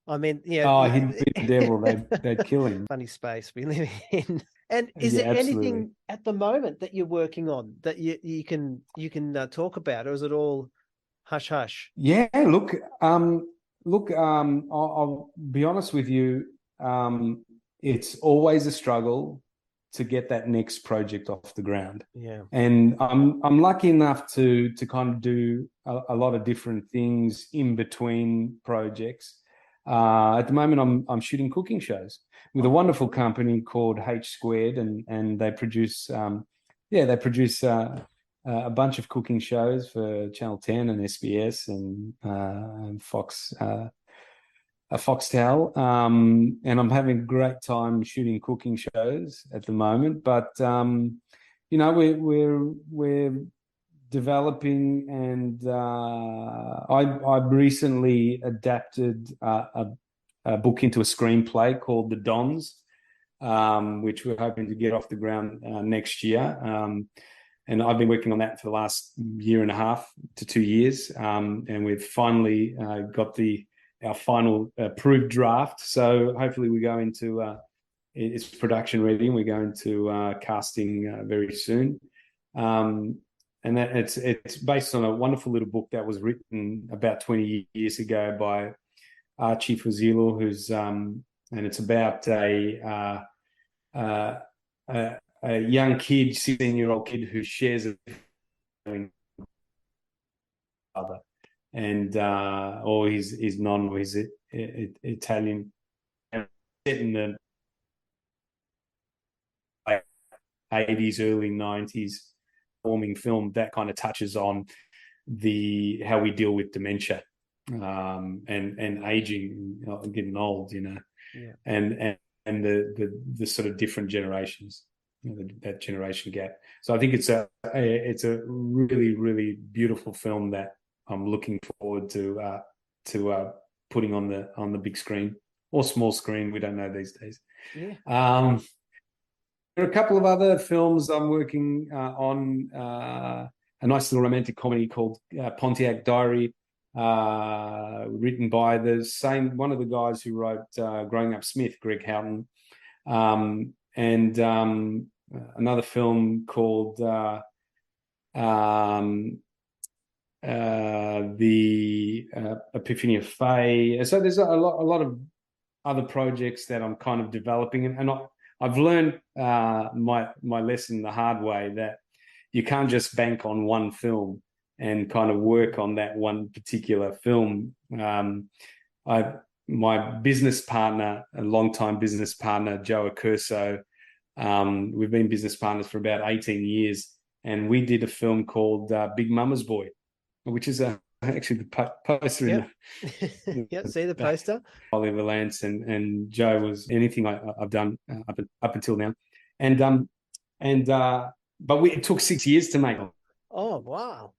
[SPEAKER 2] I mean,
[SPEAKER 3] he'd be the devil. They'd kill him.
[SPEAKER 2] Funny space we live in. And is there anything at the moment that you're working on that you can talk about, or is it all hush hush?
[SPEAKER 3] Yeah, look, I'll be honest with you. It's always a struggle to get that next project off the ground.
[SPEAKER 2] Yeah,
[SPEAKER 3] and I'm lucky enough to kind of do a lot of different things in between projects. At the moment, I'm shooting cooking shows with a wonderful company called H Squared, and they produce a bunch of cooking shows for Channel 10 and SBS and Fox, Foxtel. And I'm having a great time shooting cooking shows at the moment. But we're developing, and I've recently adapted a book into a screenplay called The Dons, which we're hoping to get off the ground next year. And I've been working on that for the last 1.5 to 2 years, and we've finally got our final approved draft. So hopefully we go into it's production ready, and we're going to casting very soon. And that it's based on a wonderful little book that was written about 20 years ago by Archie Fuzilo, who's and it's about a young kid, 16-year-old kid, who shares a father, and or he's Italian, set in the 80s, early 90s. Forming film that kind of touches on how we deal with dementia and aging, getting old, and the sort of different generations, that generation gap. So I think it's a really, really beautiful film that I'm looking forward to putting on the big screen or small screen. We don't know these days. There are a couple of other films I'm working on. a nice little romantic comedy called Pontiac Diary, written by one of the guys who wrote Growing Up Smith, Greg Houghton, and another film called The Epiphany of Faye. So there's a lot of other projects that I'm kind of developing, and I've learned my lesson the hard way, that you can't just bank on one film and kind of work on that one particular film. My business partner, a longtime business partner, Joe Accurso, we've been business partners for about 18 years, and we did a film called Big Mama's Boy, which is actually the poster.
[SPEAKER 2] Yep. Yep, see the poster?
[SPEAKER 3] Oliver Lance and Joe was anything I've done up until now. But it took 6 years to make it.
[SPEAKER 2] Oh, wow.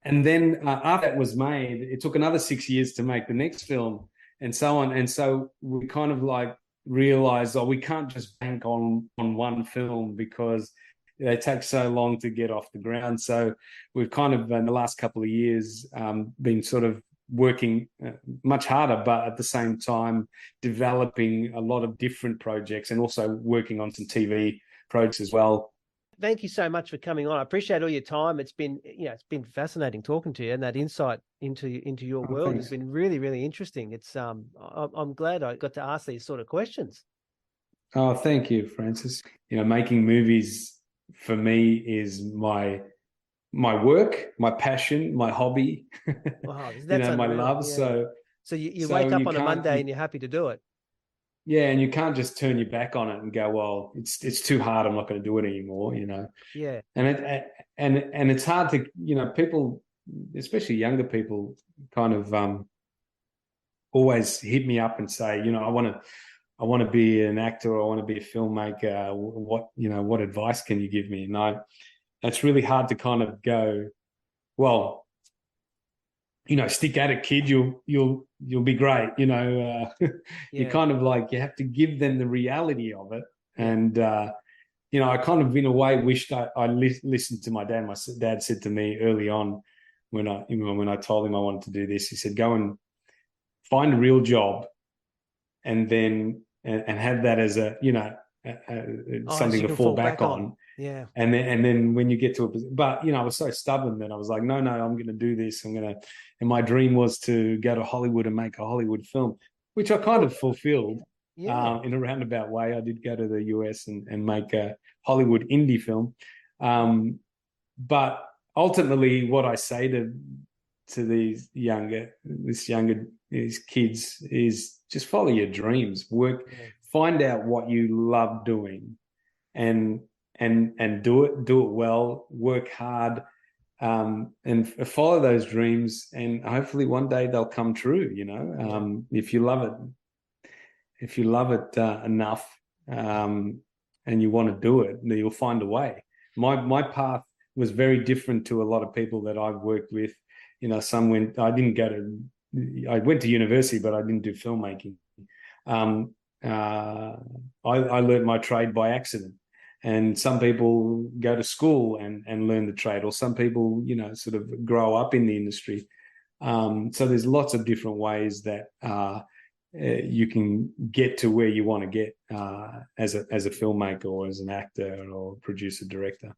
[SPEAKER 3] And then after that was made, it took another 6 years to make the next film, and so on. And so we kind of like realized, we can't just bank on one film, because they take so long to get off the ground. So we've kind of, in the last couple of years, been sort of working much harder, but at the same time developing a lot of different projects, and also working on some TV projects as well.
[SPEAKER 2] Thank you so much for coming on. I appreciate all your time. It's been fascinating talking to you, and that insight into your world has been really, really interesting. It's I'm glad I got to ask these sort of questions.
[SPEAKER 3] Oh, thank you, Francis. Making movies for me is my work, my passion, my hobby.
[SPEAKER 2] Wow, that's
[SPEAKER 3] my
[SPEAKER 2] unreal.
[SPEAKER 3] love.
[SPEAKER 2] Yeah. So you wake up on a Monday and you're happy to do it.
[SPEAKER 3] Yeah, and you can't just turn your back on it and go, well, it's too hard, I'm not going to do it anymore,
[SPEAKER 2] Yeah.
[SPEAKER 3] And it's hard to, people, especially younger people, kind of always hit me up and say, I want to be an actor, or I want to be a filmmaker. What advice can you give me? And it's really hard to kind of go, well, stick at it, kid. You'll be great. You kind of like, you have to give them the reality of it. And I kind of in a way wished I listened to my dad. My dad said to me early on, when I told him I wanted to do this, he said, go and find a real job, and then and have that as something to fall back on.
[SPEAKER 2] Yeah.
[SPEAKER 3] And then when you get to but I was so stubborn that I was like, no, I'm going to do this. And my dream was to go to Hollywood and make a Hollywood film, which I kind of fulfilled.
[SPEAKER 2] Yeah.
[SPEAKER 3] In a roundabout way. I did go to the US and make a Hollywood indie film. But ultimately what I say to these kids is just follow your dreams, work, find out what you love doing, and do it well, work hard, and follow those dreams, and hopefully one day they'll come true. If you love it enough, and you want to do it, then you'll find a way. My path was very different to a lot of people that I've worked with. I went to university, but I didn't do filmmaking. I learned my trade by accident. And some people go to school and learn the trade, or some people, sort of grow up in the industry. So there's lots of different ways that you can get to where you want to get as a filmmaker, or as an actor, or producer, director.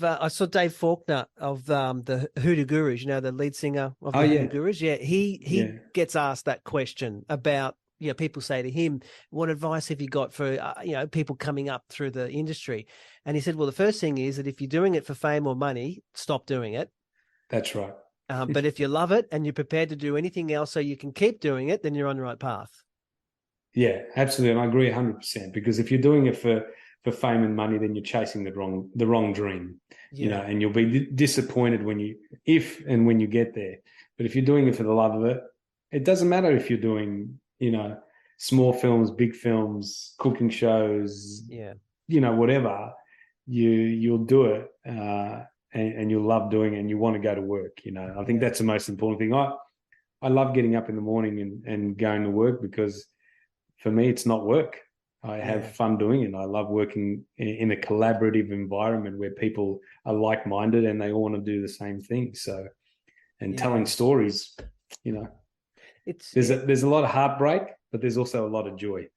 [SPEAKER 2] I saw Dave Faulkner of the Hoodoo Gurus, the lead singer of the Hoodoo Gurus. Yeah, he gets asked that question about, people say to him, what advice have you got for, people coming up through the industry? And he said, well, the first thing is that if you're doing it for fame or money, stop doing it.
[SPEAKER 3] That's right.
[SPEAKER 2] But if you love it and you're prepared to do anything else so you can keep doing it, then you're on the right path.
[SPEAKER 3] Yeah, absolutely. And I agree 100%, because if you're doing it for fame and money, then you're chasing the wrong dream, and you'll be disappointed when you get there. But if you're doing it for the love of it, it doesn't matter if you're doing, small films, big films, cooking shows, whatever, you'll do it, and you'll love doing it, and you want to go to work. I think that's the most important thing. I love getting up in the morning and going to work, because for me, it's not work. I have fun doing it. I love working in a collaborative environment where people are like-minded and they all want to do the same thing. So, and telling stories, there's a lot of heartbreak, but there's also a lot of joy.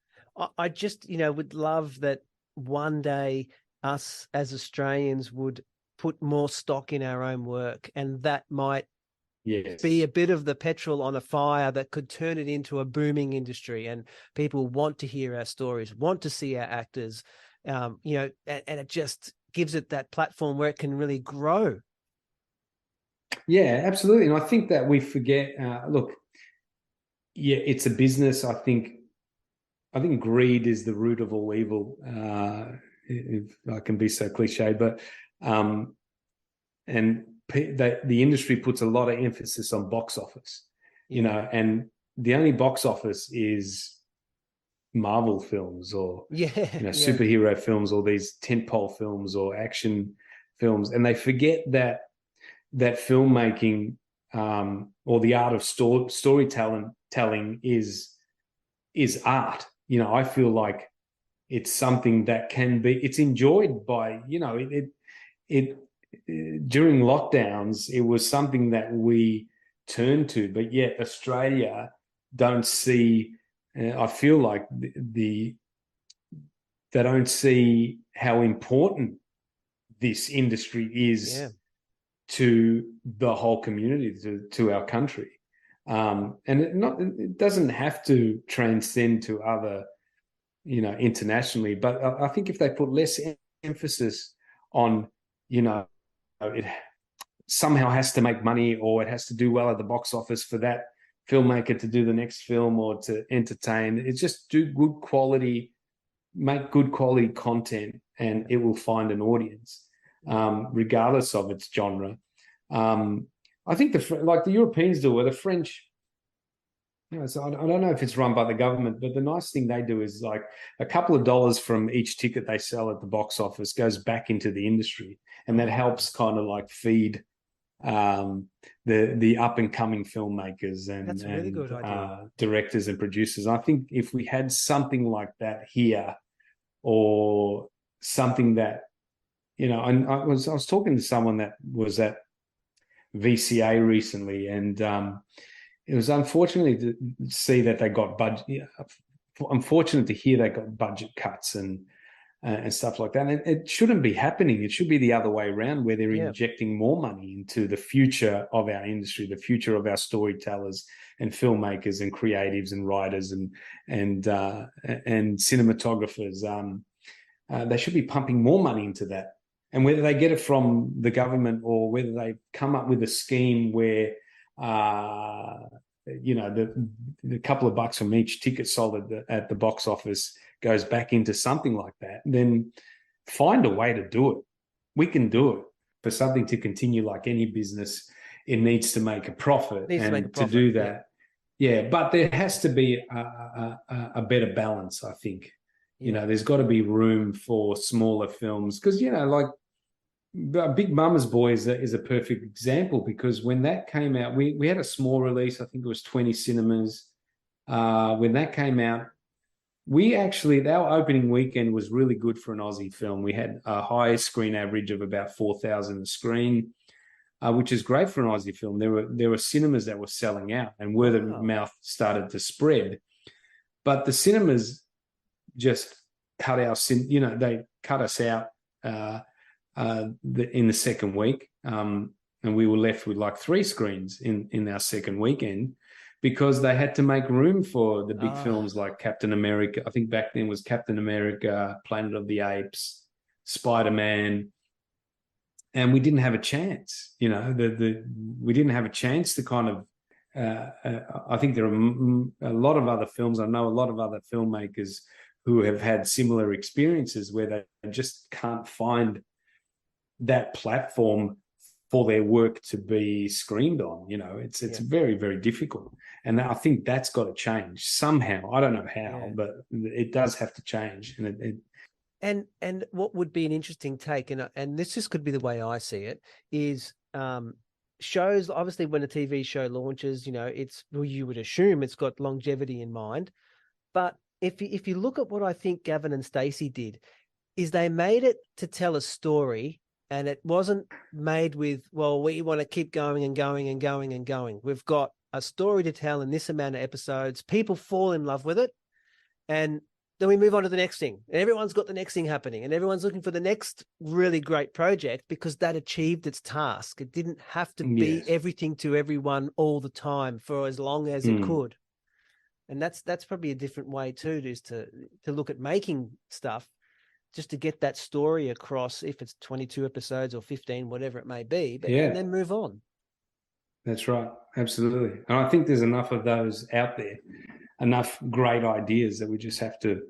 [SPEAKER 2] I just, would love that one day us as Australians would put more stock in our own work, and that might be a bit of the petrol on a fire that could turn it into a booming industry, and people want to hear our stories, want to see our actors, and it just gives it that platform where it can really grow.
[SPEAKER 3] Yeah, absolutely. And I think that we forget, it's a business. I think greed is the root of all evil, if I can be so cliche, but the industry puts a lot of emphasis on box office, and the only box office is Marvel films or superhero films or these tentpole films or action films, and they forget that filmmaking or the art of storytelling is art. I feel like it's something that it's enjoyed by, during lockdowns, it was something that we turned to, but yet Australia don't see, I feel like they don't see how important this industry is to the whole community, to our country. And it doesn't have to transcend to other, internationally, but I think if they put less emphasis on, it somehow has to make money or it has to do well at the box office for that filmmaker to do the next film or to entertain, it's just do good quality, make good quality content, and it will find an audience, regardless of its genre. I think the Europeans do, or the French, so I don't know if it's run by the government, but the nice thing they do is like a couple of dollars from each ticket they sell at the box office goes back into the industry, and that helps kind of like feed the up and coming filmmakers and
[SPEAKER 2] really good idea.
[SPEAKER 3] Directors and producers. I think if we had something like that here, or something that, and I was talking to someone that was at VCA recently, and it was unfortunately to see that they got budget. Unfortunate to hear they got budget cuts and stuff like that. And it shouldn't be happening. It should be the other way around, where they're injecting more money into the future of our industry, the future of our storytellers and filmmakers and creatives and writers and cinematographers. They should be pumping more money into that. And whether they get it from the government or whether they come up with a scheme where the couple of bucks from each ticket sold at the box office goes back into something like that, then find a way to do it. We can do it. For something to continue, like any business, it needs to make a profit. To do that, but there has to be a better balance, I think. There's got to be room for smaller films, because, like Big Mama's Boy is a perfect example, because when that came out, we had a small release. I think it was 20 cinemas. When that came out, our opening weekend was really good for an Aussie film. We had a high screen average of about 4,000 a screen, which is great for an Aussie film. There were cinemas that were selling out, and word of mouth started to spread. But the cinemas just cut they cut us out in the second week, and we were left with like 3 screens in our second weekend, because they had to make room for the big films like Captain America. I think back then was Captain America, Planet of the Apes, Spider-Man, and we didn't have a chance. We didn't have a chance to kind of. I think there are a lot of other films. I know a lot of other filmmakers who have had similar experiences where they just can't find that platform for their work to be screened on. It's very, very difficult. And I think that's got to change somehow. I don't know how, but it does have to change.
[SPEAKER 2] And what would be an interesting take, and this just could be the way I see it, is shows, obviously when a TV show launches, you would assume it's got longevity in mind, but if you look at what I think Gavin and Stacey did, is they made it to tell a story, and it wasn't made with, well, we want to keep going and going and going and going. We've got a story to tell in this amount of episodes. People fall in love with it, and then we move on to the next thing. And everyone's got the next thing happening, and everyone's looking for the next really great project because that achieved its task. It didn't have to be everything to everyone all the time for as long as it could. And that's probably a different way too, is to look at making stuff, just to get that story across, if it's 22 episodes or 15, whatever it may be, and then move on. That's
[SPEAKER 3] right. Absolutely. And I think there's enough of those out there, enough great ideas that we just have to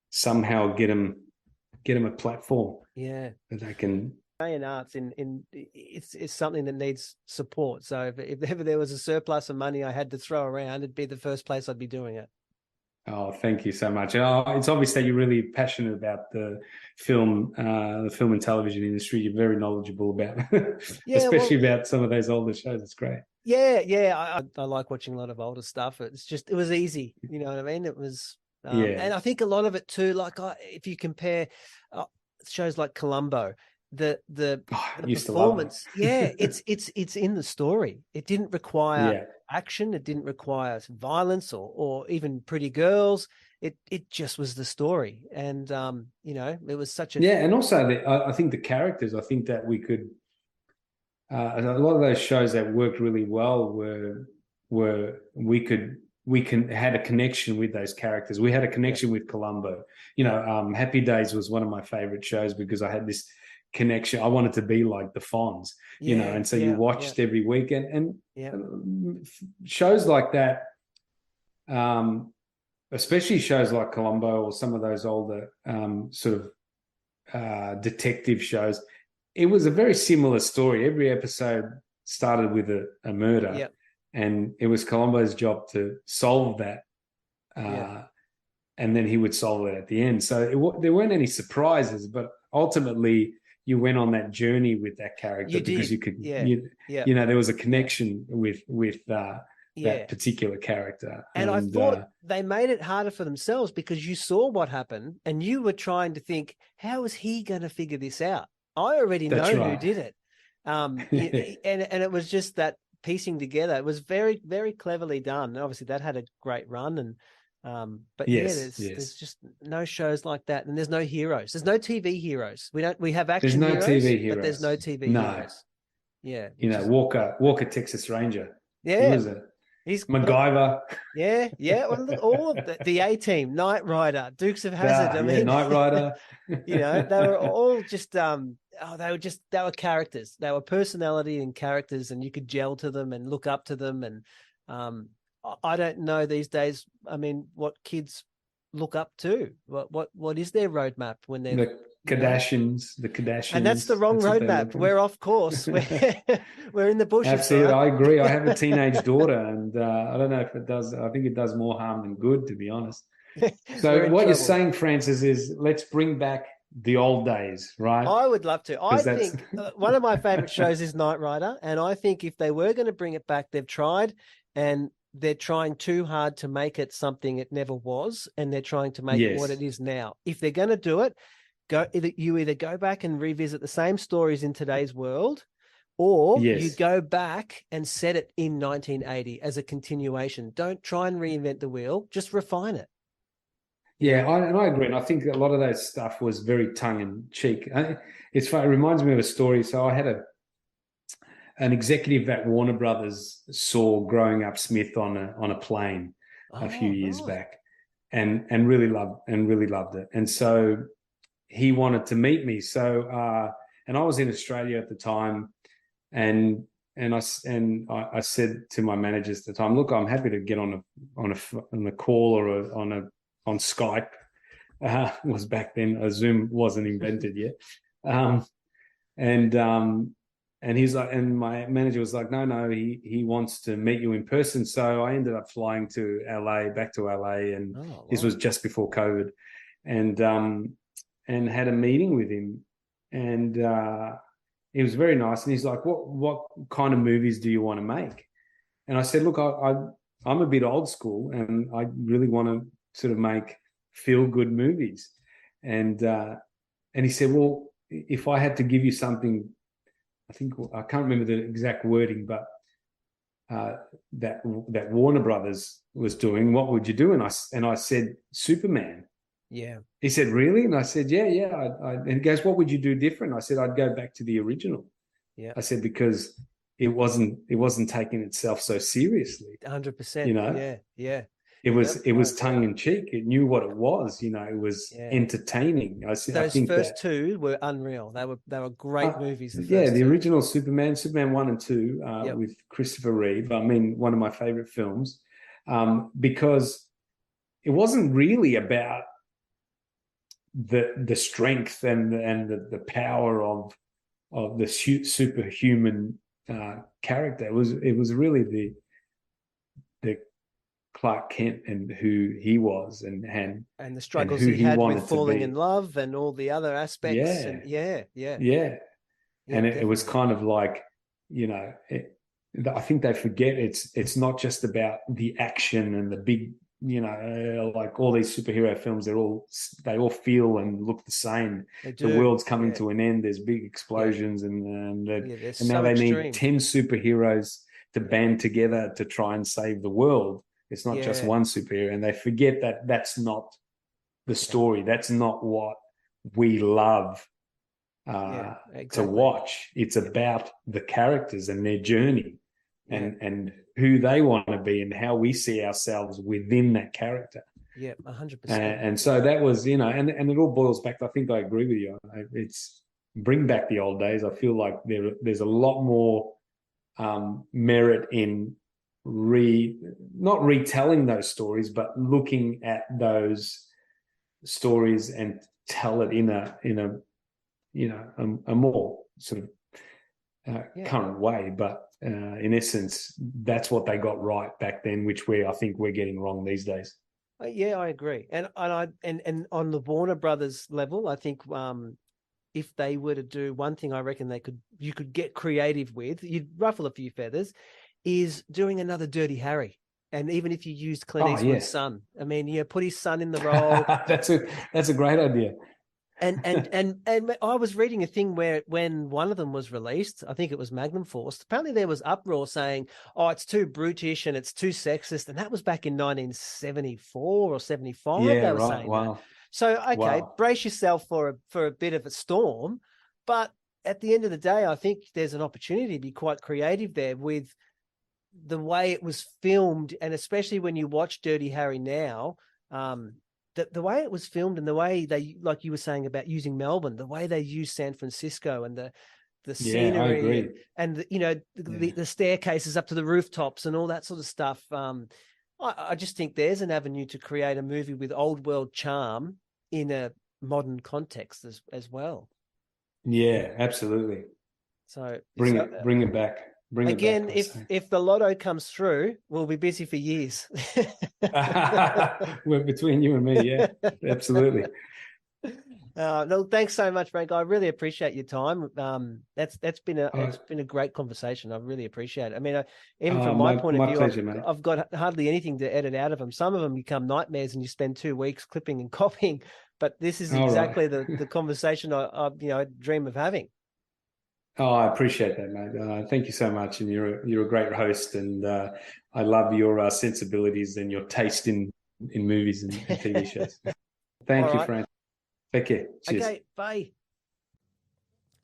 [SPEAKER 3] somehow get them a platform.
[SPEAKER 2] Yeah.
[SPEAKER 3] That they can.
[SPEAKER 2] Australian arts it's something that needs support. So if ever there was a surplus of money I had to throw around, it'd be the first place I'd be doing it.
[SPEAKER 3] Oh, thank you so much. It's obvious that you're really passionate about the film and television industry. You're very knowledgeable about, especially about some of those older shows. It's great.
[SPEAKER 2] Yeah. I like watching a lot of older stuff. It was easy. You know what I mean? It was, and I think a lot of it too. Like if you compare shows like Columbo, the performance, it's in the story. It didn't require action. It didn't require violence or even pretty girls. It just was the story, and it was such a
[SPEAKER 3] and also I think the characters. I think that we could a lot of those shows that worked really well were we had a connection with those characters. We had a connection with Columbo. Happy Days was one of my favorite shows because I had this connection. I wanted to be like the Fonz, and so you watched every week, and shows like that, especially shows like Columbo or some of those older detective shows. It was a very similar story. Every episode started with a murder, and it was Columbo's job to solve that, and then he would solve it at the end. So there weren't any surprises, but ultimately you went on that journey with that character because you could, there was a connection with that particular character.
[SPEAKER 2] And I thought they made it harder for themselves because you saw what happened and you were trying to think, how is he going to figure this out? I already know who did it. And it was just that piecing together. It was very, very cleverly done. And obviously that had a great run, and there's just no shows like that, and there's no heroes. There's no TV heroes. We have action heroes, but there's no TV heroes. Yeah,
[SPEAKER 3] Walker, Texas Ranger.
[SPEAKER 2] Yeah,
[SPEAKER 3] who was it? He's MacGyver.
[SPEAKER 2] Yeah. Well, look, all of the A-Team, Knight Rider, Dukes of Hazzard.
[SPEAKER 3] Knight Rider.
[SPEAKER 2] They were all just they were characters. They were personality and characters, and you could gel to them and look up to them. And I don't know these days. I mean, what kids look up to? What is their roadmap when they're
[SPEAKER 3] the Kardashians? The Kardashians,
[SPEAKER 2] and that's the wrong roadmap. We're off course. We're in the bushes.
[SPEAKER 3] Absolutely, I agree. I have a teenage daughter, and I don't know if it does. I think it does more harm than good, to be honest. So what you're saying, Francis, is let's bring back the old days, right?
[SPEAKER 2] I would love to. I think one of my favorite shows is Knight Rider, and I think if they were going to bring it back, they've tried, and they're trying too hard to make it something it never was, and they're trying to make it what it is now. If they're going to do it, you either go back and revisit the same stories in today's world, or you go back and set it in 1980 as a continuation. Don't try and reinvent the wheel, just refine it.
[SPEAKER 3] Yeah, I agree. And I think a lot of that stuff was very tongue-in-cheek. It's funny, it reminds me of a story. So I had an executive at Warner Brothers saw Growing Up Smith on a plane a few years back, and really loved it. And so he wanted to meet me. So and I was in Australia at the time, and I said to my managers at the time, look, I'm happy to get on a call or on Skype. Was back then, Zoom wasn't invented yet. And he's like, and my manager was like, no, he wants to meet you in person. So I ended up flying to back to LA, and this was just before COVID, and had a meeting with him, and he was very nice. And he's like, what kind of movies do you want to make? And I said, look, I'm a bit old school, and I really want to sort of make feel good movies. And he said, well, if I had to give you something, I can't remember the exact wording, but that Warner Brothers was doing, what would you do? And I said, Superman.
[SPEAKER 2] Yeah.
[SPEAKER 3] He said, really? And I said, yeah. And he goes, what would you do different? I said, I'd go back to the original.
[SPEAKER 2] Yeah.
[SPEAKER 3] I said, because it wasn't taking itself so seriously.
[SPEAKER 2] 100%.
[SPEAKER 3] You know?
[SPEAKER 2] Yeah.
[SPEAKER 3] It was tongue in cheek. It knew what it was. You know, it was entertaining. I think
[SPEAKER 2] first two were unreal. They were great movies.
[SPEAKER 3] The original Superman 1 and 2 with Christopher Reeve. I mean, one of my favorite films, because it wasn't really about the strength and the power of the superhuman character. It was really the Clark Kent and who he was and
[SPEAKER 2] the struggles he had with falling in love and all the other aspects.
[SPEAKER 3] And it was kind of like, you know, I think they forget it's not just about the action and the big, you know, like all these superhero films, they all feel and look the same. The world's coming to an end. There's big explosions and now they need 10 superheroes to band together to try and save the world. It's not just one superhero, and they forget that that's not the story. That's not what we love to watch. It's about the characters and their journey and who they want to be and how we see ourselves within that character.
[SPEAKER 2] Yeah, 100%.
[SPEAKER 3] And so that was, you know, and it all boils back to, I think I agree with you. It's bring back the old days. I feel like there's a lot more merit in not retelling those stories, but looking at those stories and tell it in a you know a more sort of current way. But in essence, that's what they got right back then, which I think we're getting wrong these days.
[SPEAKER 2] Yeah, I agree. And on the Warner Brothers level, I think if they were to do one thing, I reckon you could get creative with, you'd ruffle a few feathers, is doing another Dirty Harry. And even if you used Clint Eastwood's son, I mean, put his son in the role.
[SPEAKER 3] That's a great idea.
[SPEAKER 2] And I was reading a thing where when one of them was released, I think it was Magnum Force, apparently there was uproar saying, oh, it's too brutish and it's too sexist. And that was back in 1974 or 75.
[SPEAKER 3] Yeah,
[SPEAKER 2] they were
[SPEAKER 3] right.
[SPEAKER 2] saying
[SPEAKER 3] Wow.
[SPEAKER 2] that. So, brace yourself for a bit of a storm. But at the end of the day, I think there's an opportunity to be quite creative there with the way it was filmed, and especially when you watch Dirty Harry now, the way it was filmed and the way they, like you were saying about using Melbourne, the way they use San Francisco and the scenery and the staircases up to the rooftops and all that sort of stuff. I just think there's an avenue to create a movie with old world charm in a modern context as well.
[SPEAKER 3] Yeah, absolutely.
[SPEAKER 2] So
[SPEAKER 3] bring it back.
[SPEAKER 2] Again, if the lotto comes through, we'll be busy for years.
[SPEAKER 3] We're between you and me, yeah, absolutely.
[SPEAKER 2] No, thanks so much, Frank. I really appreciate your time. It's been a great conversation. I really appreciate it. I mean, even from my point of view,
[SPEAKER 3] pleasure,
[SPEAKER 2] I've got hardly anything to edit out of them. Some of them become nightmares, and you spend 2 weeks clipping and copying. But this is exactly the conversation I dream of having.
[SPEAKER 3] Oh, I appreciate that, mate. Thank you so much, and you're a great host, and I love your sensibilities and your taste in movies and TV shows. Thank you, Frank. Take care. Cheers.
[SPEAKER 2] Okay, bye.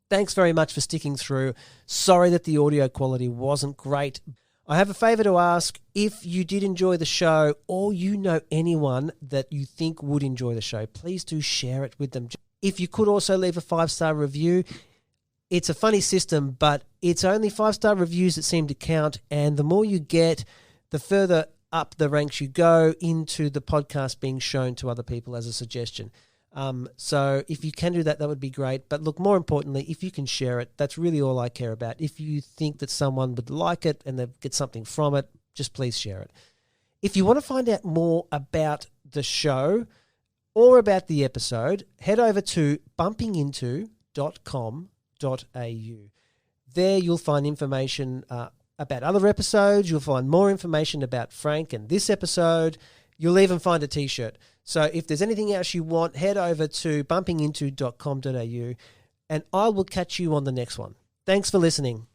[SPEAKER 2] Thanks very much for sticking through. Sorry that the audio quality wasn't great. I have a favour to ask. If you did enjoy the show, or you know anyone that you think would enjoy the show, please do share it with them. If you could also leave a 5-star review. It's a funny system, but it's only 5-star reviews that seem to count. And the more you get, the further up the ranks you go into the podcast being shown to other people as a suggestion. So if you can do that, that would be great. But look, more importantly, if you can share it, that's really all I care about. If you think that someone would like it and they get something from it, just please share it. If you want to find out more about the show or about the episode, head over to bumpinginto.com. There you'll find information about other episodes. You'll find more information about Frank and this episode. You'll even find a t-shirt. So if there's anything else you want, head over to bumpinginto.com.au and I will catch you on the next one. Thanks for listening.